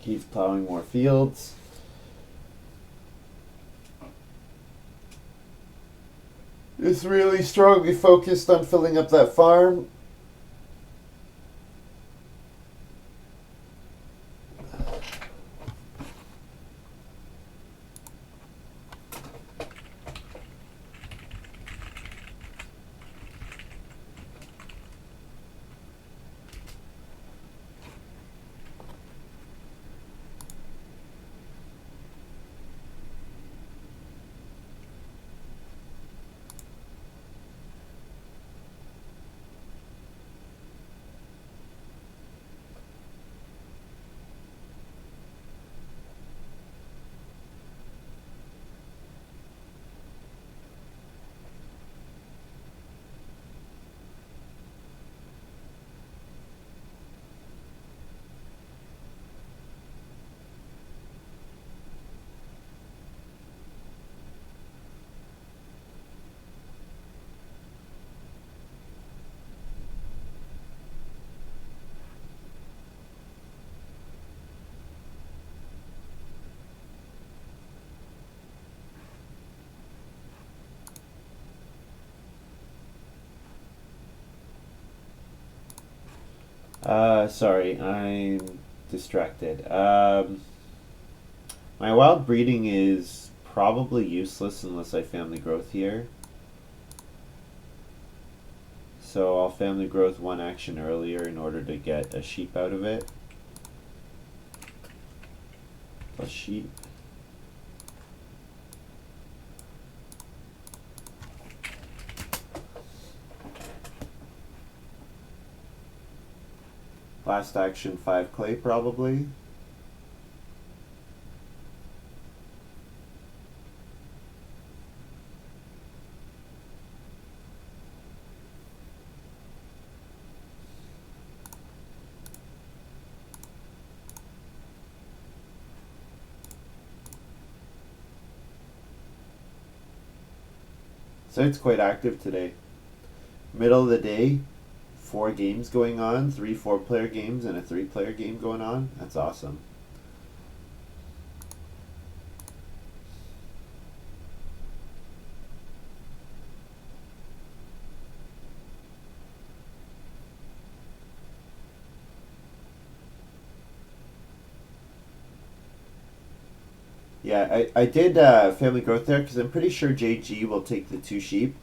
Keeps plowing more fields. Is really strongly focused on filling up that farm. Sorry, I'm distracted. My wild breeding is probably useless unless I family growth here. So I'll family growth one action earlier in order to get a sheep out of it. Plus sheep. Last action 5 clay probably. So it's quite active today. Middle of the day, 4 games going on, 3 4-player games and a 3-player game going on. That's awesome. Yeah, I did family growth there because I'm pretty sure JG will take the 2 sheep.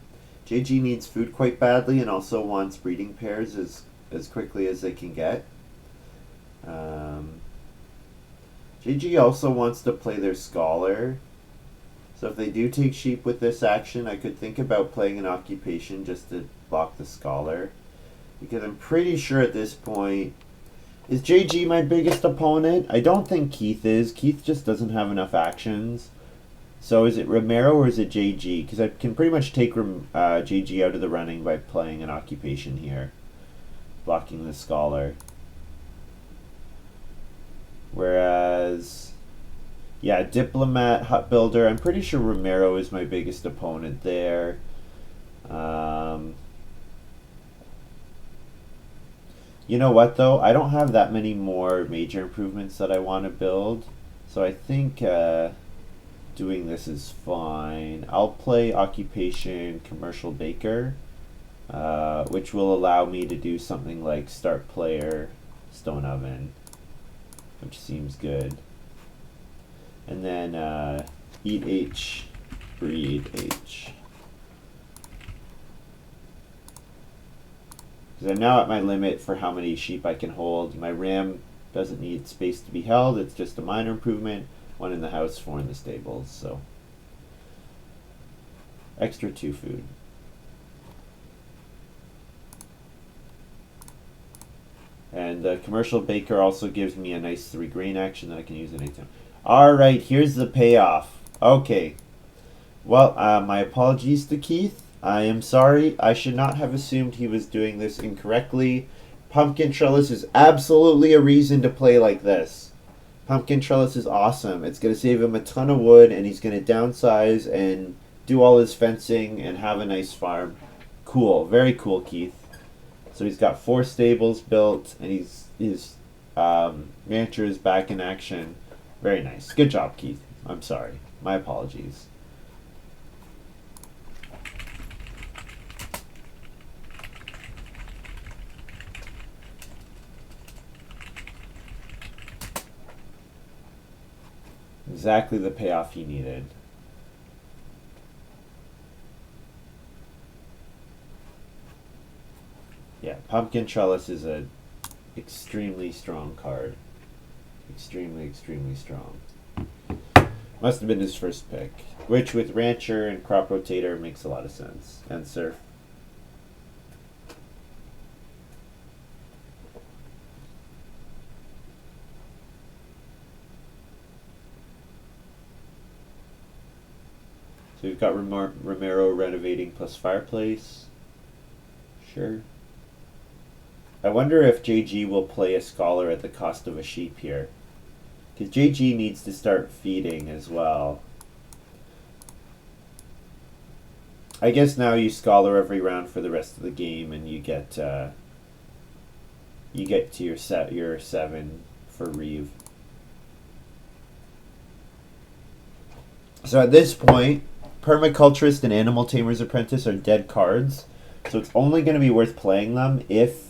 JG needs food quite badly and also wants breeding pairs as quickly as they can get. JG also wants to play their scholar. So if they do take sheep with this action, I could think about playing an occupation just to block the scholar. Because I'm pretty sure at this point, is JG my biggest opponent? I don't think Keith is. Keith just doesn't have enough actions. So is it Romero or is it JG? Because I can pretty much take JG out of the running by playing an occupation here. Blocking the scholar. Whereas, yeah, Diplomat, Hut Builder, I'm pretty sure Romero is my biggest opponent there. You know what though? I don't have that many more major improvements that I want to build. So I think doing this is fine. I'll play Occupation Commercial Baker, which will allow me to do something like Start Player Stone Oven, which seems good. And then Eat H, Breed H. Because I'm now at my limit for how many sheep I can hold. My ram doesn't need space to be held. It's just a minor improvement. 1 in the house, 4 in the stables. So extra 2 food. And the commercial baker also gives me a nice 3 grain action that I can use at any time. Alright, here's the payoff. Okay. Well, my apologies to Keith. I am sorry. I should not have assumed he was doing this incorrectly. Pumpkin Trellis is absolutely a reason to play like this. Pumpkin Trellis is awesome. It's going to save him a ton of wood, and he's going to downsize and do all his fencing and have a nice farm. Cool. Very cool, Keith. So he's got 4 stables built, and his rancher is back in action. Very nice. Good job, Keith. I'm sorry. My apologies. Exactly the payoff he needed. Yeah, Pumpkin Trellis is a extremely strong card. Extremely, extremely strong. Must have been his first pick. Which with Rancher and Crop Rotator makes a lot of sense. And Surf. So we've got Romero renovating plus fireplace. Sure. I wonder if JG will play a scholar at the cost of a sheep here. Because JG needs to start feeding as well. I guess now you scholar every round for the rest of the game, and you get to your 7 for Reeve. So at this point, Permaculturist and Animal Tamer's Apprentice are dead cards. So it's only going to be worth playing them if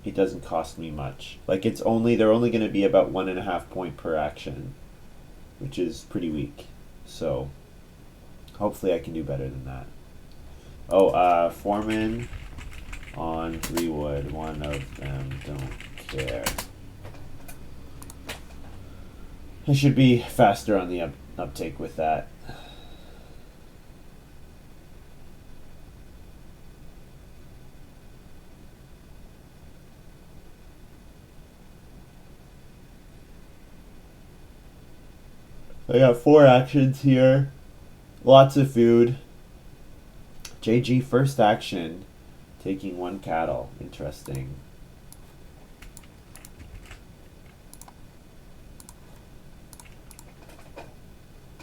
it doesn't cost me much. Like they're only going to be about 1.5 point per action, which is pretty weak. So hopefully I can do better than that. Oh, Foreman on 3 wood. One of them don't care. I should be faster on the uptake with that. I got 4 actions here. Lots of food. JG first action, taking 1 cattle. Interesting.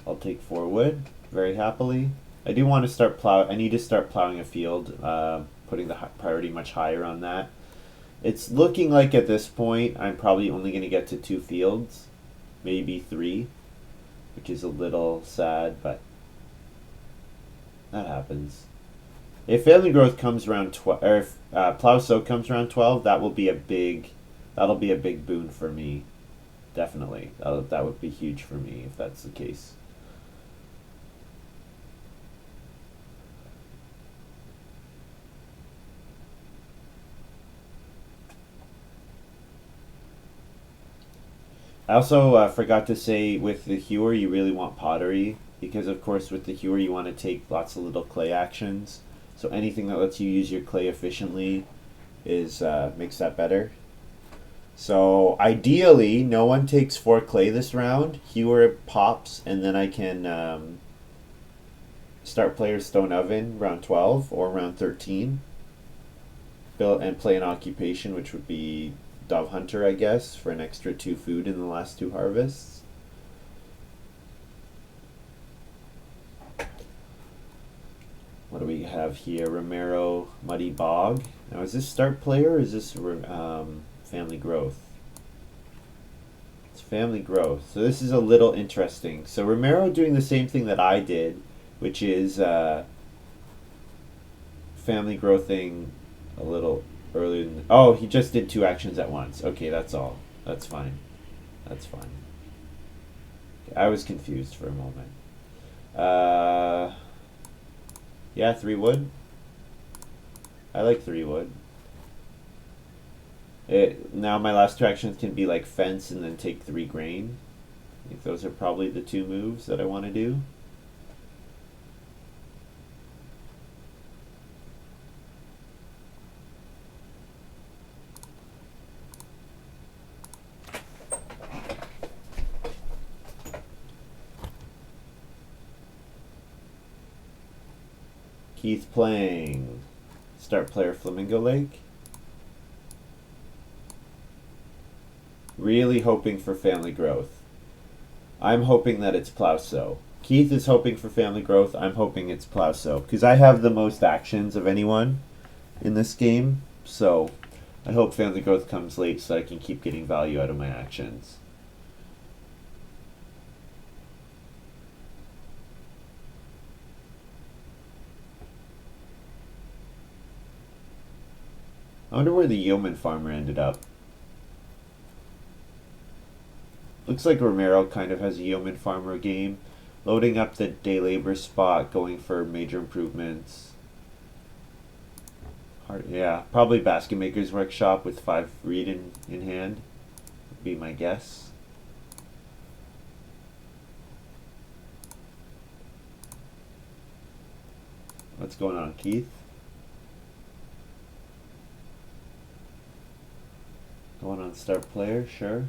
I'll take 4 wood very happily. I do want to start I need to start plowing a field, putting the priority much higher on that. It's looking like at this point I'm probably only going to get to 2 fields, maybe 3, which is a little sad, but that happens. If family growth comes around 12, or if plow soak comes around 12, that'll be a big boon for me. Definitely, that would be huge for me if that's the case. I also forgot to say with the hewer you really want pottery, because of course with the hewer you want to take lots of little clay actions. So anything that lets you use your clay efficiently is makes that better. So ideally no one takes 4 clay this round. Hewer pops and then I can start player's stone oven round 12 or round 13. Build and play an occupation, which would be Dove Hunter, I guess, for an extra 2 food in the last 2 harvests. What do we have here? Romero, Muddy Bog. Now, is this start player or is this family growth? It's family growth. So this is a little interesting. So Romero doing the same thing that I did, which is family growthing a little earlier than... Oh, he just did 2 actions at once. Okay, that's all. That's fine. That's fine. Okay, I was confused for a moment. Yeah, 3 wood. I like 3 wood. Now my last 2 actions can be like fence and then take 3 grain. I think those are probably the 2 moves that I want to do. Keith playing start player Flamingo Lake. Really hoping for family growth. I'm hoping that it's plow sow. Keith is hoping for family growth. I'm hoping it's plow sow because I have the most actions of anyone in this game. So I hope family growth comes late so I can keep getting value out of my actions. I wonder where the yeoman farmer ended up. Looks like Romero kind of has a yeoman farmer game. Loading up the day labor spot, going for major improvements. Yeah, probably Basket Maker's Workshop with 5 read in hand, would be my guess. What's going on, Keith? Going on start player, sure.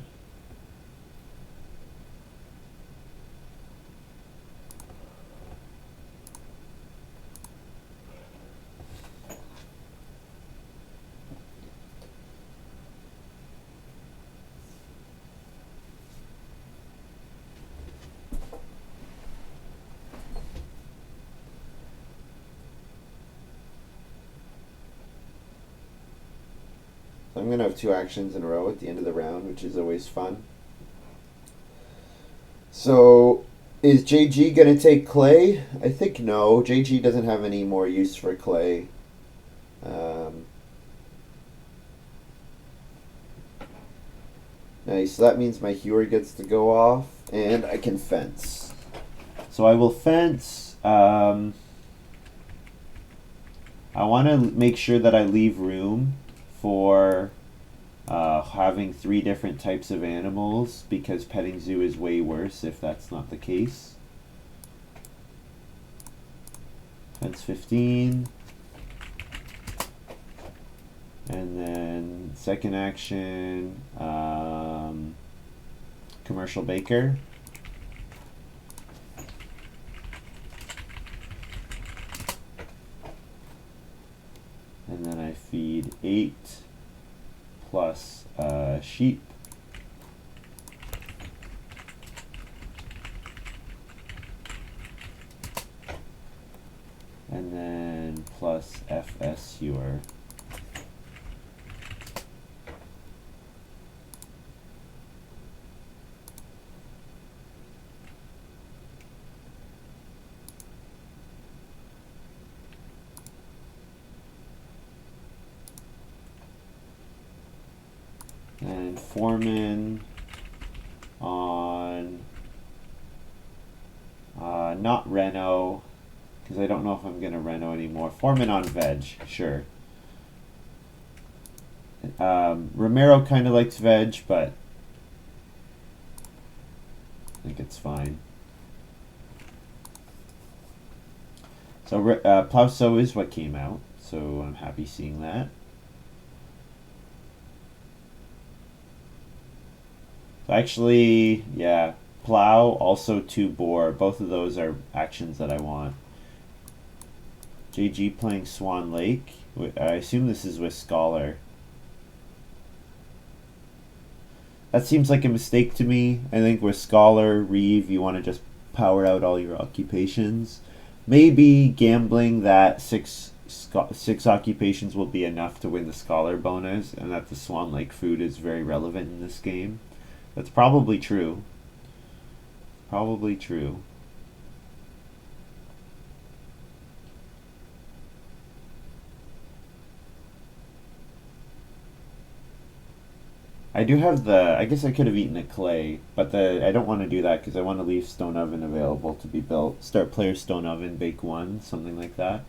I'm going to have 2 actions in a row at the end of the round, which is always fun. So, is JG going to take clay? I think no. JG doesn't have any more use for clay. Nice, so that means my hewer gets to go off, and I can fence. So I will fence. I want to make sure that I leave room for having 3 different types of animals, because petting zoo is way worse if that's not the case. Fence 15. And then second action, commercial baker. And then I feed 8 plus sheep. And then plus FS hewer. And foreman on not Reno, because I don't know if I'm going to Reno anymore. Foreman on veg, sure. Romero kind of likes veg, but I think it's fine. So plow sow is what came out, so I'm happy seeing that. So actually, yeah, plow, also 2 bore. Both of those are actions that I want. JG playing Swan Lake. I assume this is with Scholar. That seems like a mistake to me. I think with Scholar, Reeve, you want to just power out all your occupations. Maybe gambling that six occupations will be enough to win the Scholar bonus, and that the Swan Lake food is very relevant in this game. That's probably true. Probably true. I do have I guess I could have eaten a clay, but I don't want to do that because I want to leave stone oven available to be built. Start player stone oven, bake 1, something like that.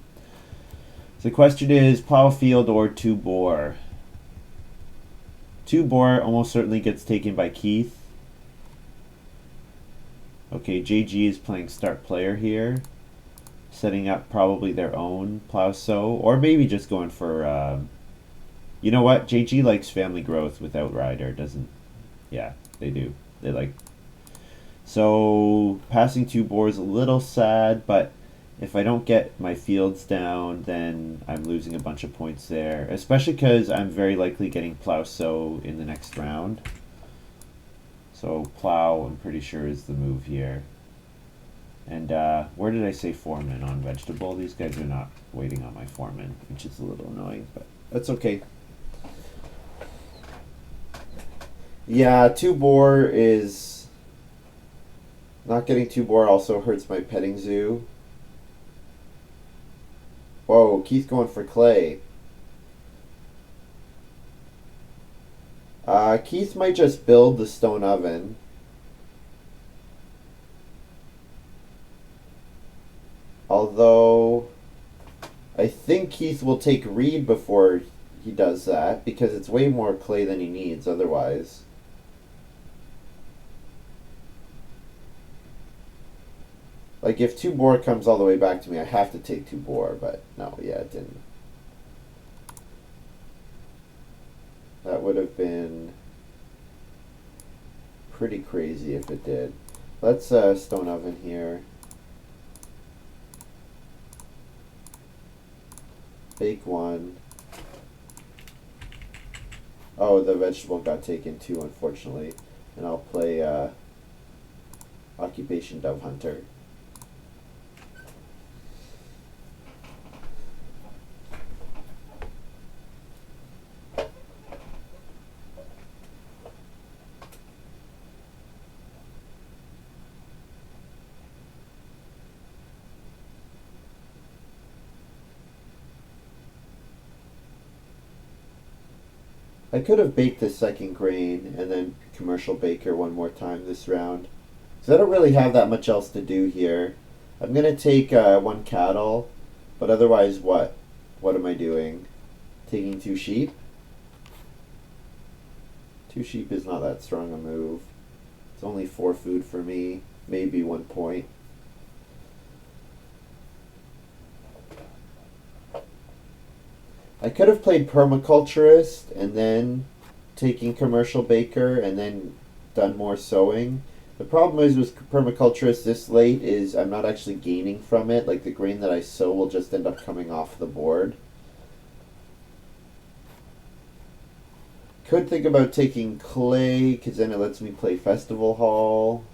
So the question is plow a field or 2 bore. 2 bore almost certainly gets taken by Keith. Okay, JG is playing start player here, setting up probably their own plow sow, or maybe just going for you know what? JG likes family growth with Outrider, doesn't? Yeah, they do. They like. So passing 2 bores a little sad, but if I don't get my fields down, then I'm losing a bunch of points there. Especially because I'm very likely getting plow sow in the next round. So plow, I'm pretty sure, is the move here. And where did I say foreman on vegetable? These guys are not waiting on my foreman, which is a little annoying, but that's okay. Yeah, 2 bore is... Not getting 2 bore also hurts my petting zoo. Whoa, Keith going for clay. Keith might just build the stone oven. Although, I think Keith will take reed before he does that, because it's way more clay than he needs otherwise. Like, if 2 bore comes all the way back to me, I have to take 2 bore, but no, yeah, it didn't. That would have been pretty crazy if it did. Let's stone oven here. Bake 1. Oh, the vegetable got taken too, unfortunately. And I'll play Occupation Dove Hunter. I could have baked the second grain and then commercial baker one more time this round. Because I don't really have that much else to do here. I'm going to take one cattle, but otherwise what? What am I doing? Taking 2 sheep? 2 sheep is not that strong a move. It's only 4 food for me, maybe 1 point. I could have played permaculturist and then taking commercial baker and then done more sowing. The problem is with permaculturist this late is I'm not actually gaining from it. Like the grain that I sow will just end up coming off the board. Could think about taking clay because then it lets me play festival hall.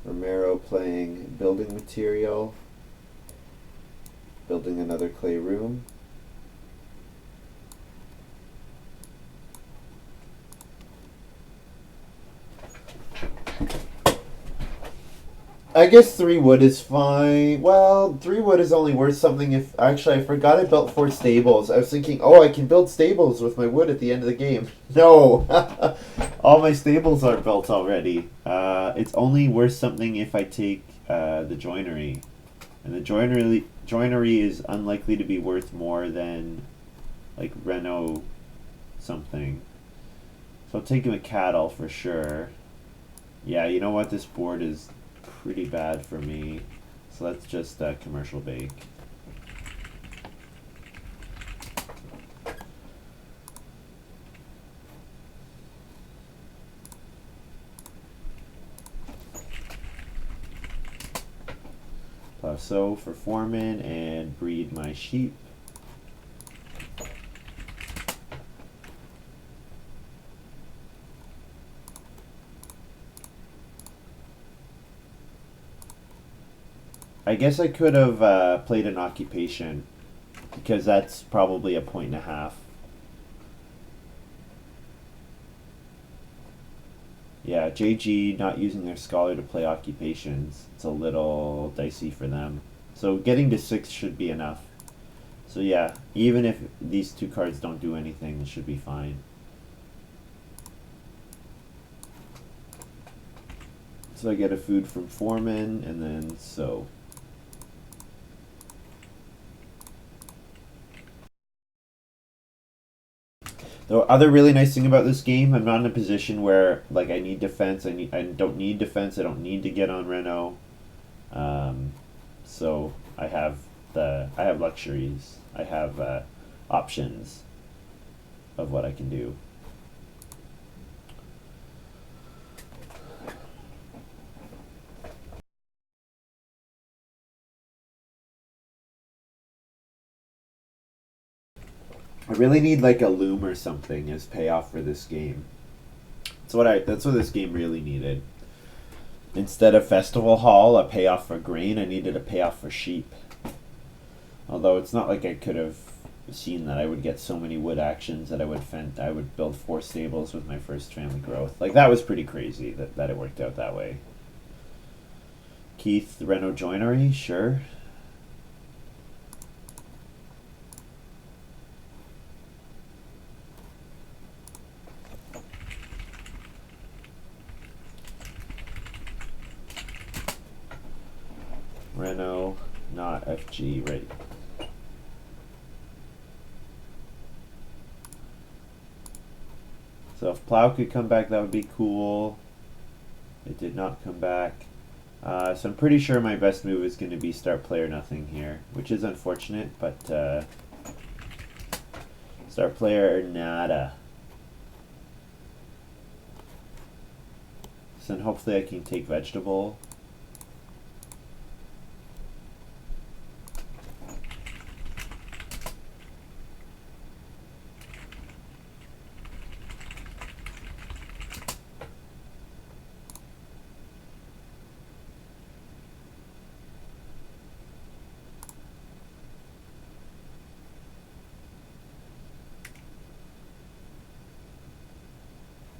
Romero playing building material, building another clay room. I guess 3 wood is fine. Well, 3 wood is only worth something if... Actually, I forgot I built 4 stables. I was thinking, oh, I can build stables with my wood at the end of the game. No! All my stables are built already. It's only worth something if I take the joinery. And the joinery is unlikely to be worth more than, like, Reno something. So I'll take him a cattle for sure. Yeah, you know what? This board is pretty bad for me. So let's just commercial bake. Sow for foreman and breed my sheep. I guess I could have played an occupation because that's probably a 1.5 points. Yeah, JG not using their scholar to play occupations. It's a little dicey for them. So getting to 6 should be enough. So yeah, even if these 2 cards don't do anything, it should be fine. So I get a food from foreman and then sow. The other really nice thing about this game, I'm not in a position where like I need defense. I don't need defense. I don't need to get on Reno. So I have luxuries. I have options of what I can do. I really need like a loom or something as payoff for this game. That's what this game really needed. Instead of festival hall, a payoff for grain, I needed a payoff for sheep. Although it's not like I could have seen that I would get so many wood actions that I would build 4 stables with my first family growth. Like that was pretty crazy that it worked out that way. Keith Reno joinery, sure. Reno, not FG, right. So if Plow could come back, that would be cool. It did not come back. So I'm pretty sure my best move is going to be start player nothing here, which is unfortunate, but start player nada. So then hopefully I can take vegetable.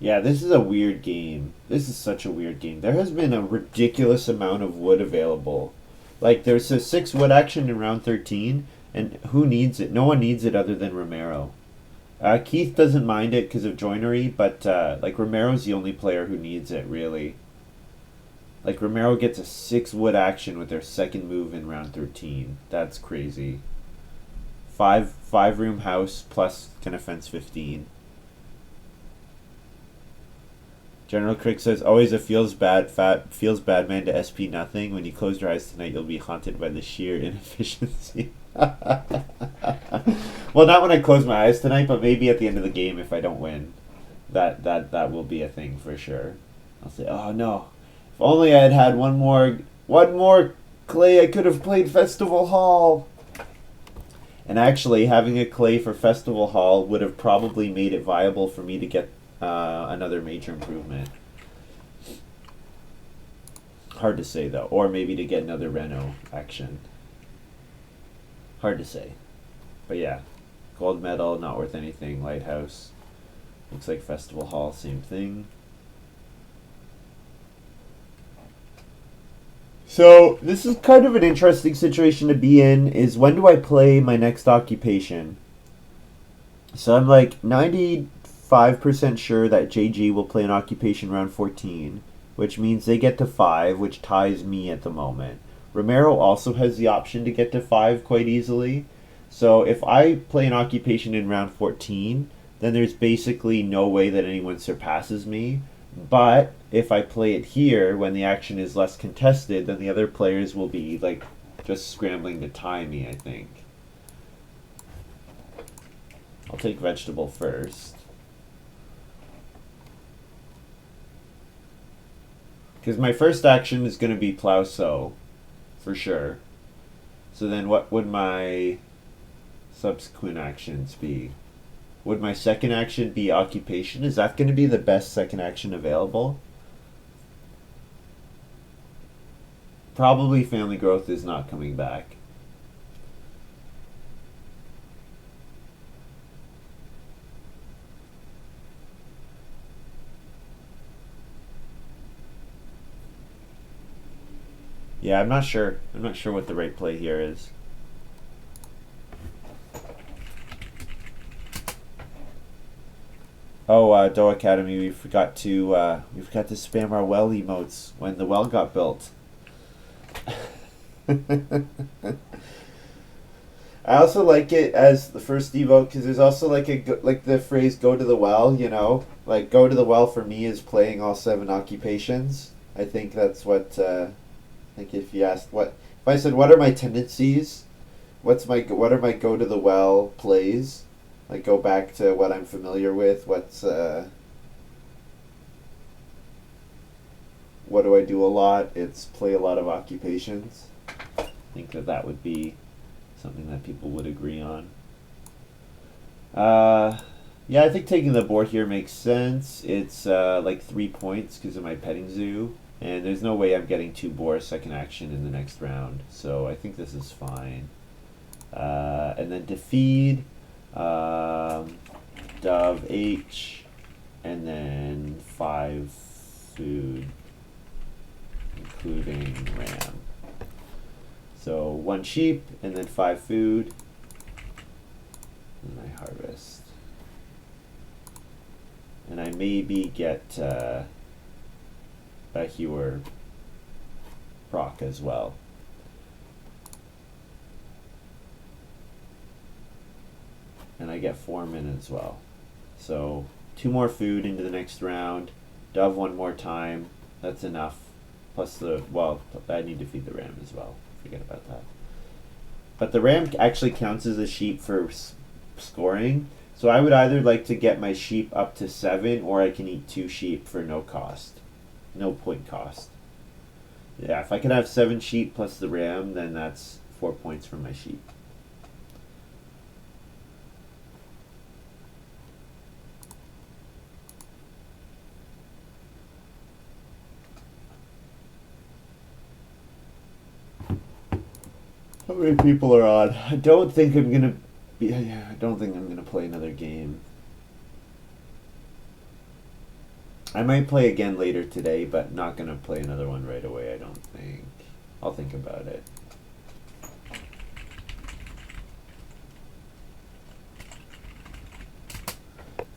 Yeah, this is a weird game. This is such a weird game. There has been a ridiculous amount of wood available. Like, there's a 6 wood action in round 13, and who needs it? No one needs it other than Romero. Keith doesn't mind it because of joinery, but like Romero's the only player who needs it, really. Like, Romero gets a 6 wood action with their second move in round 13. That's crazy. Five room house plus can fence 15. General Crick says, always a feels bad man to SP nothing. When you close your eyes tonight, you'll be haunted by the sheer inefficiency. Well, not when I close my eyes tonight, but maybe at the end of the game if I don't win. That will be a thing for sure. I'll say, oh no, if only I had had one more clay, I could have played Festival Hall. And actually, having a clay for Festival Hall would have probably made it viable for me to get another major improvement. Hard to say though, or maybe to get another Reno action. Hard to say, but yeah, gold medal not worth anything. Lighthouse looks like Festival Hall, same thing. So this is kind of an interesting situation to be in. Is when do I play my next occupation? So I'm like 95% sure that JG will play an occupation round 14, which means they get to 5, which ties me at the moment. Romero also has the option to get to 5 quite easily. So if I play an occupation in round 14, then there's basically no way that anyone surpasses me. But if I play it here when the action is less contested, then the other players will be like just scrambling to tie me, I think. I'll take vegetable first. Because my first action is going to be plow sow, for sure. So then what would my subsequent actions be? Would my second action be occupation? Is that going to be the best second action available? Probably family growth is not coming back. Yeah, I'm not sure. I'm not sure what the right play here is. Oh, Doe Academy, we forgot to spam our well emotes when the well got built. I also like it as the first emote because there's also like the phrase "go to the well." You know, like "go to the well" for me is playing all 7 occupations. I think that's what. I think if you asked if I said what are my tendencies, what are my go to the well plays, like go back to what I'm familiar with. What do I do a lot? It's play a lot of occupations. I think that would be something that people would agree on. Yeah, I think taking the board here makes sense. It's like 3 points because of my petting zoo, and there's no way I'm getting 2 boar second action in the next round, so I think this is fine. And then to feed, Dove H, and then 5 food, including ram. So 1 sheep, and then 5 food, and I harvest. And I maybe get a hewer proc as well. And I get foreman as well. So 2 more food into the next round. Dove 1 more time. That's enough. Plus I need to feed the ram as well. Forget about that. But the ram actually counts as a sheep for scoring. So I would either like to get my sheep up to 7, or I can eat 2 sheep for no cost. No point cost. Yeah, if I could have 7 sheep plus the ram, then that's 4 points from my sheep. How many people are on? I don't think I'm gonna play another game. I might play again later today, but not gonna play another one right away, I don't think. I'll think about it.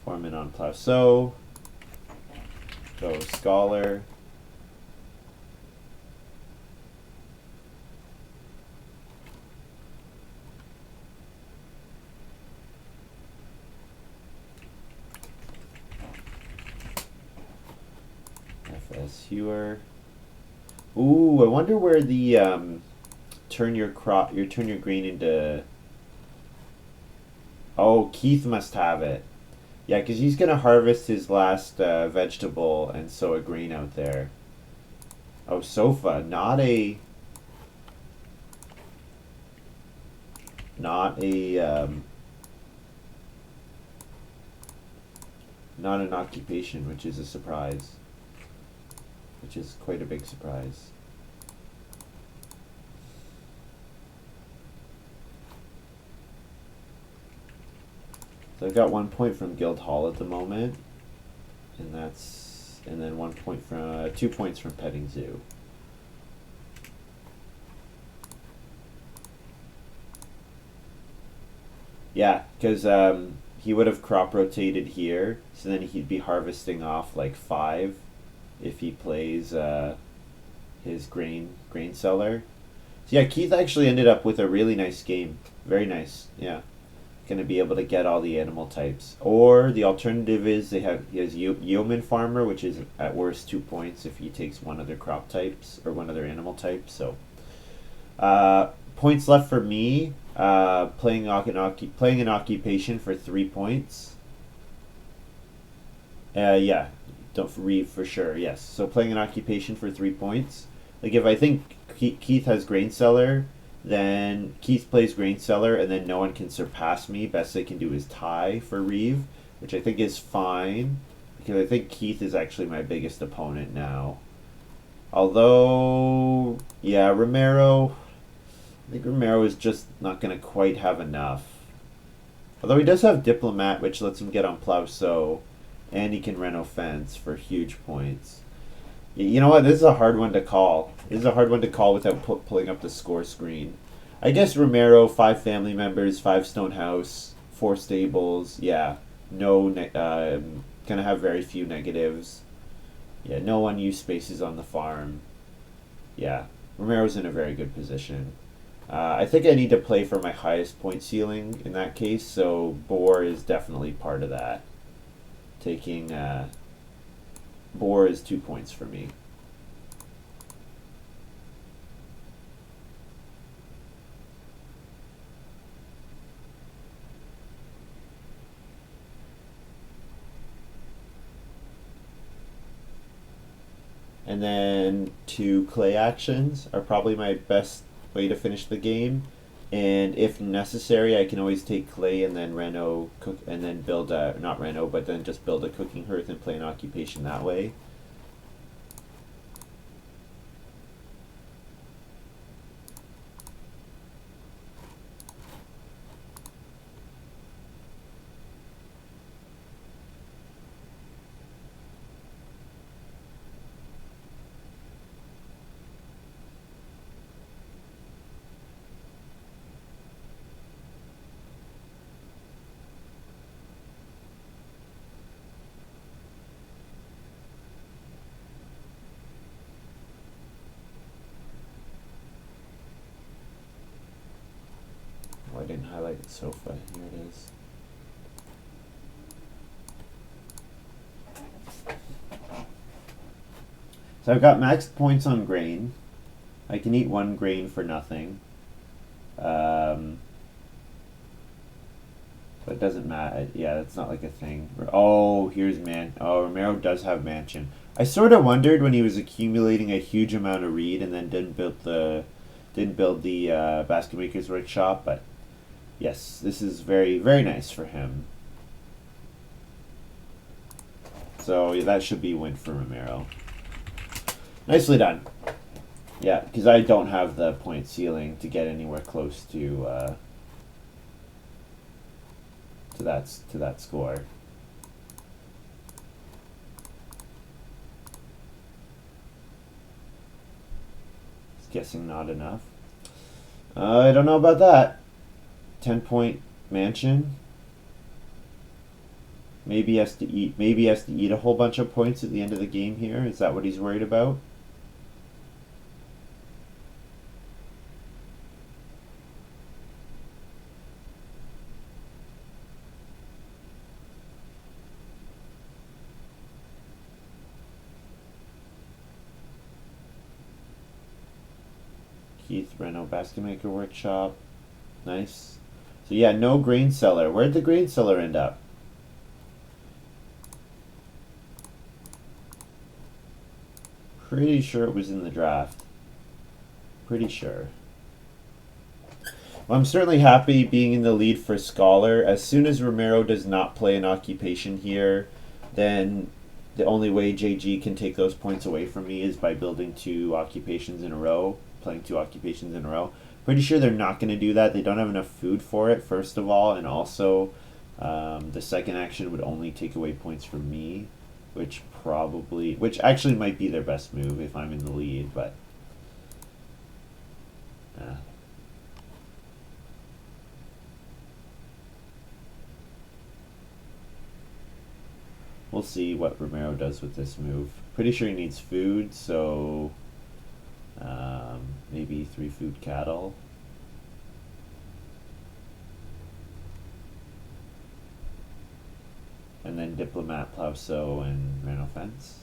Foreman on plow. So go Scholar. FS Hewer. Ooh, I wonder where the turn your green into. Oh, Keith must have it. Yeah, because he's gonna harvest his last vegetable and sow a green out there. Oh, Sofa, not an occupation, which is a surprise. Which is quite a big surprise. So I've got 1 point from Guildhall at the moment, and then 1 point from 2 points from Petting Zoo. Yeah, because he would have crop rotated here, so then he'd be harvesting off like 5 if he plays his grain cellar. So yeah, Keith actually ended up with a really nice game. Very nice. Yeah. Going to be able to get all the animal types. Or the alternative is he has Yeoman Farmer, which is at worst 2 points if he takes one other crop types or one other animal type. So points left for me. Playing an occupation for 3 points. Yeah, don't read for sure. Yes, so playing an occupation for 3 points. Like if I think Keith has grain cellar, then Keith plays grain cellar, and then no one can surpass me. Best they can do is tie for Reeve, which I think is fine because I think Keith is actually my biggest opponent now. Although, yeah, Romero. I think Romero is just not going to quite have enough. Although he does have Diplomat, which lets him get on Plow Sow, and he can Reno Fence for huge points. You know what? This is a hard one to call. This is a hard one to call without pulling up the score screen. I guess Romero, 5 family members, 5 stone house, 4 stables. Yeah, no, gonna have very few negatives. Yeah, no unused spaces on the farm. Yeah, Romero's in a very good position. I think I need to play for my highest point ceiling in that case, so Boar is definitely part of that. Taking Boar is 2 points for me. And then 2 clay actions are probably my best way to finish the game. And if necessary, I can always take clay and then Reno cook and then build a not Reno, but then just build a cooking hearth and play an occupation that way. Oh, I didn't highlight the sofa. Here it is. So I've got max points on grain. I can eat 1 grain for nothing. But it doesn't matter. Yeah, that's not like a thing. Oh, here's Oh, Romero does have mansion. I sort of wondered when he was accumulating a huge amount of reed and then didn't build the basket maker's workshop, but yes, this is very, very nice for him. So yeah, that should be a win for Romero. Nicely done. Yeah, because I don't have the point ceiling to get anywhere close to that score. Guessing not enough. I don't know about that. 10-point mansion. Maybe he has to eat. Maybe he has to eat a whole bunch of points at the end of the game here. Is that what he's worried about? Keith Reno Basket Maker Workshop. Nice. So yeah, no grain cellar. Where'd the grain cellar end up? Pretty sure it was in the draft. Pretty sure. Well, I'm certainly happy being in the lead for Scholar. As soon as Romero does not play an occupation here, then the only way JG can take those points away from me is by building 2 occupations in a row, playing 2 occupations in a row. Pretty sure they're not going to do that. They don't have enough food for it, first of all, and also the second action would only take away points from me, which actually might be their best move if I'm in the lead, but we'll see what Romero does with this move. Pretty sure he needs food, so maybe 3 food cattle. And then Diplomat, Plow Sow, and Reno Fence.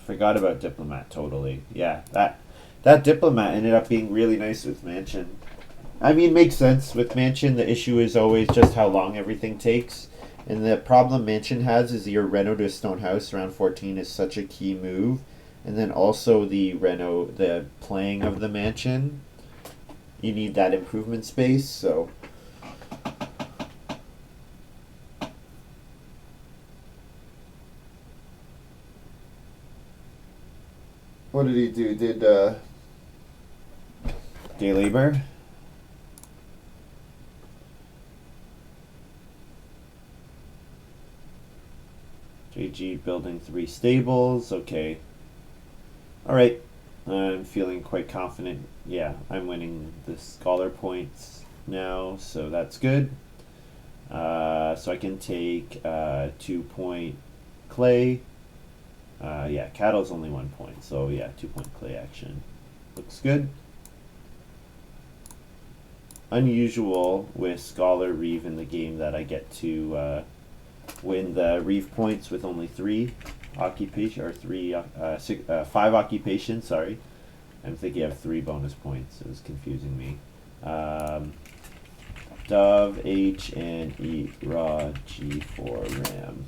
Forgot about Diplomat totally. Yeah, that Diplomat ended up being really nice with Mansion. I mean, makes sense. With Mansion, the issue is always just how long everything takes. And the problem Mansion has is your Reno to Stone House around 14 is such a key move. And then also the playing of the Mansion. You need that improvement space, so... What did he do? Did, Day Labor? JG building 3 stables, okay. Alright, I'm feeling quite confident. Yeah, I'm winning the Scholar points now, so that's good. So I can take 2-point clay. Yeah, cattle's only 1 point, so yeah, 2-point clay action. Looks good. Unusual with Scholar Reeve in the game that I get to win the Reeve points with only 3 occupation, or 5 occupations, sorry. I'm thinking I have 3 bonus points. It was confusing me. Dove, H, and eat raw G4 ram.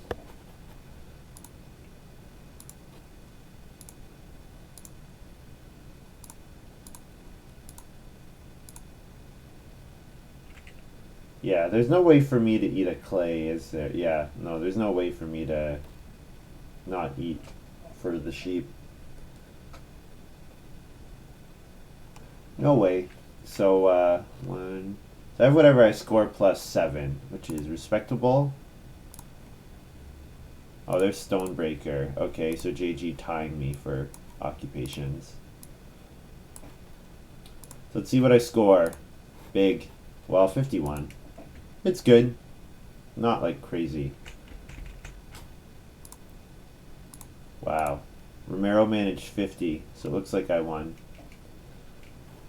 Yeah, there's no way for me to eat a clay, is there? Yeah, no, there's no way for me to not eat for the sheep. No way. So, so I have whatever I score plus 7, which is respectable. Oh, there's Stonebreaker. Okay, so JG tying me for occupations. So let's see what I score. Big. Well, 51. It's good. Not like crazy. Wow. Romero managed 50, so it looks like I won.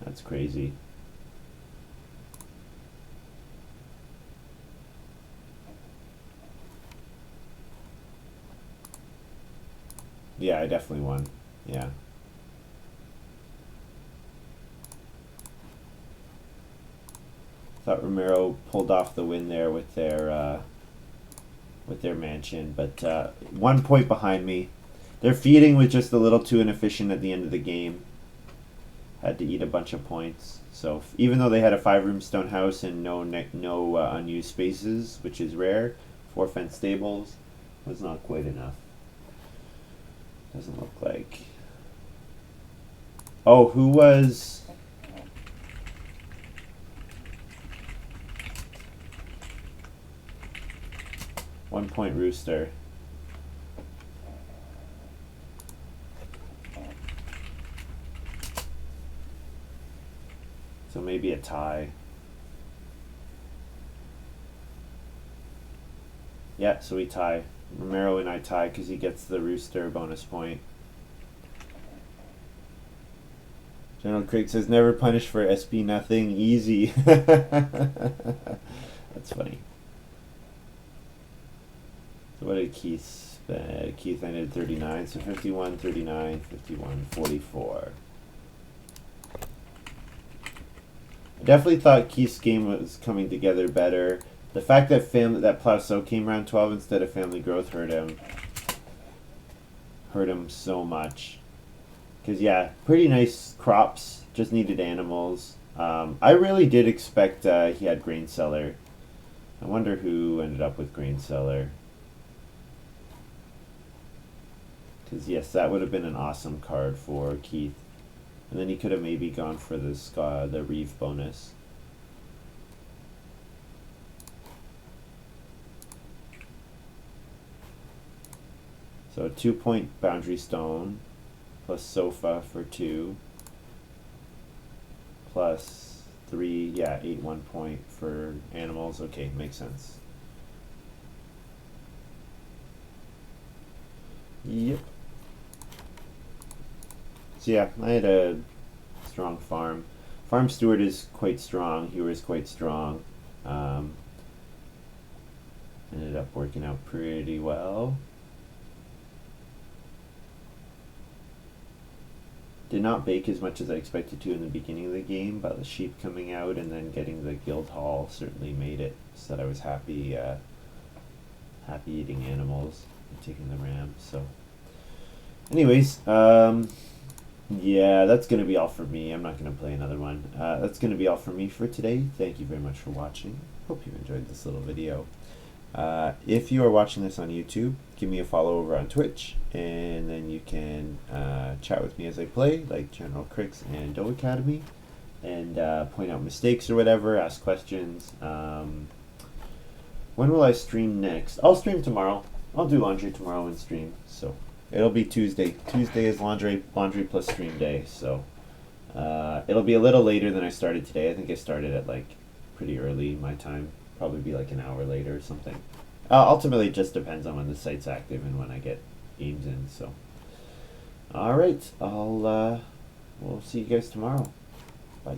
That's crazy. Yeah, I definitely won. Yeah. Thought Romero pulled off the win there with their mansion, but 1 point behind me. Their feeding was just a little too inefficient at the end of the game. Had to eat a bunch of points. So even though they had a 5-room stone house and no unused spaces, which is rare, 4 fence stables, was not quite enough. Doesn't look like. Oh, who was? 1 point Rooster. So maybe a tie. Yeah, so we tie. Romero and I tie because he gets the rooster bonus point. General Craig says, never punish for SP nothing. Easy. That's funny. So what did Keith spend? Keith ended 39, so 51, 39, 51, 44. I definitely thought Keith's game was coming together better. The fact that Plauso came around 12 instead of Family Growth hurt him. Hurt him so much. Because, yeah, pretty nice crops. Just needed animals. I really did expect he had Grain Cellar. I wonder who ended up with Grain Cellar. Because, yes, that would have been an awesome card for Keith. And then he could have maybe gone for the Reeve bonus. So a 2-point Boundary Stone plus Sofa for 2 plus 3, yeah, 8 1-point for animals. Okay, makes sense. Yep. So yeah, I had a strong farm. Farm Steward is quite strong. Hewer is quite strong. Ended up working out pretty well. Did not bake as much as I expected to in the beginning of the game, but the sheep coming out and then getting the guild hall certainly made it so that I was happy happy eating animals and taking the ram. So anyways, yeah, that's going to be all for me. I'm not going to play another one. That's going to be all for me for today. Thank you very much for watching. Hope you enjoyed this little video. If you are watching this on YouTube, give me a follow over on Twitch, and then you can chat with me as I play, like General Crix and Doe Academy, and point out mistakes or whatever, ask questions. When will I stream next? I'll stream tomorrow. I'll do laundry tomorrow and stream, so it'll be Tuesday. Tuesday is laundry plus stream day, so it'll be a little later than I started today. I think I started at like pretty early my time. Probably be like an hour later or something. Ultimately, it just depends on when the site's active and when I get games in. So, all right, we'll see you guys tomorrow. Bye.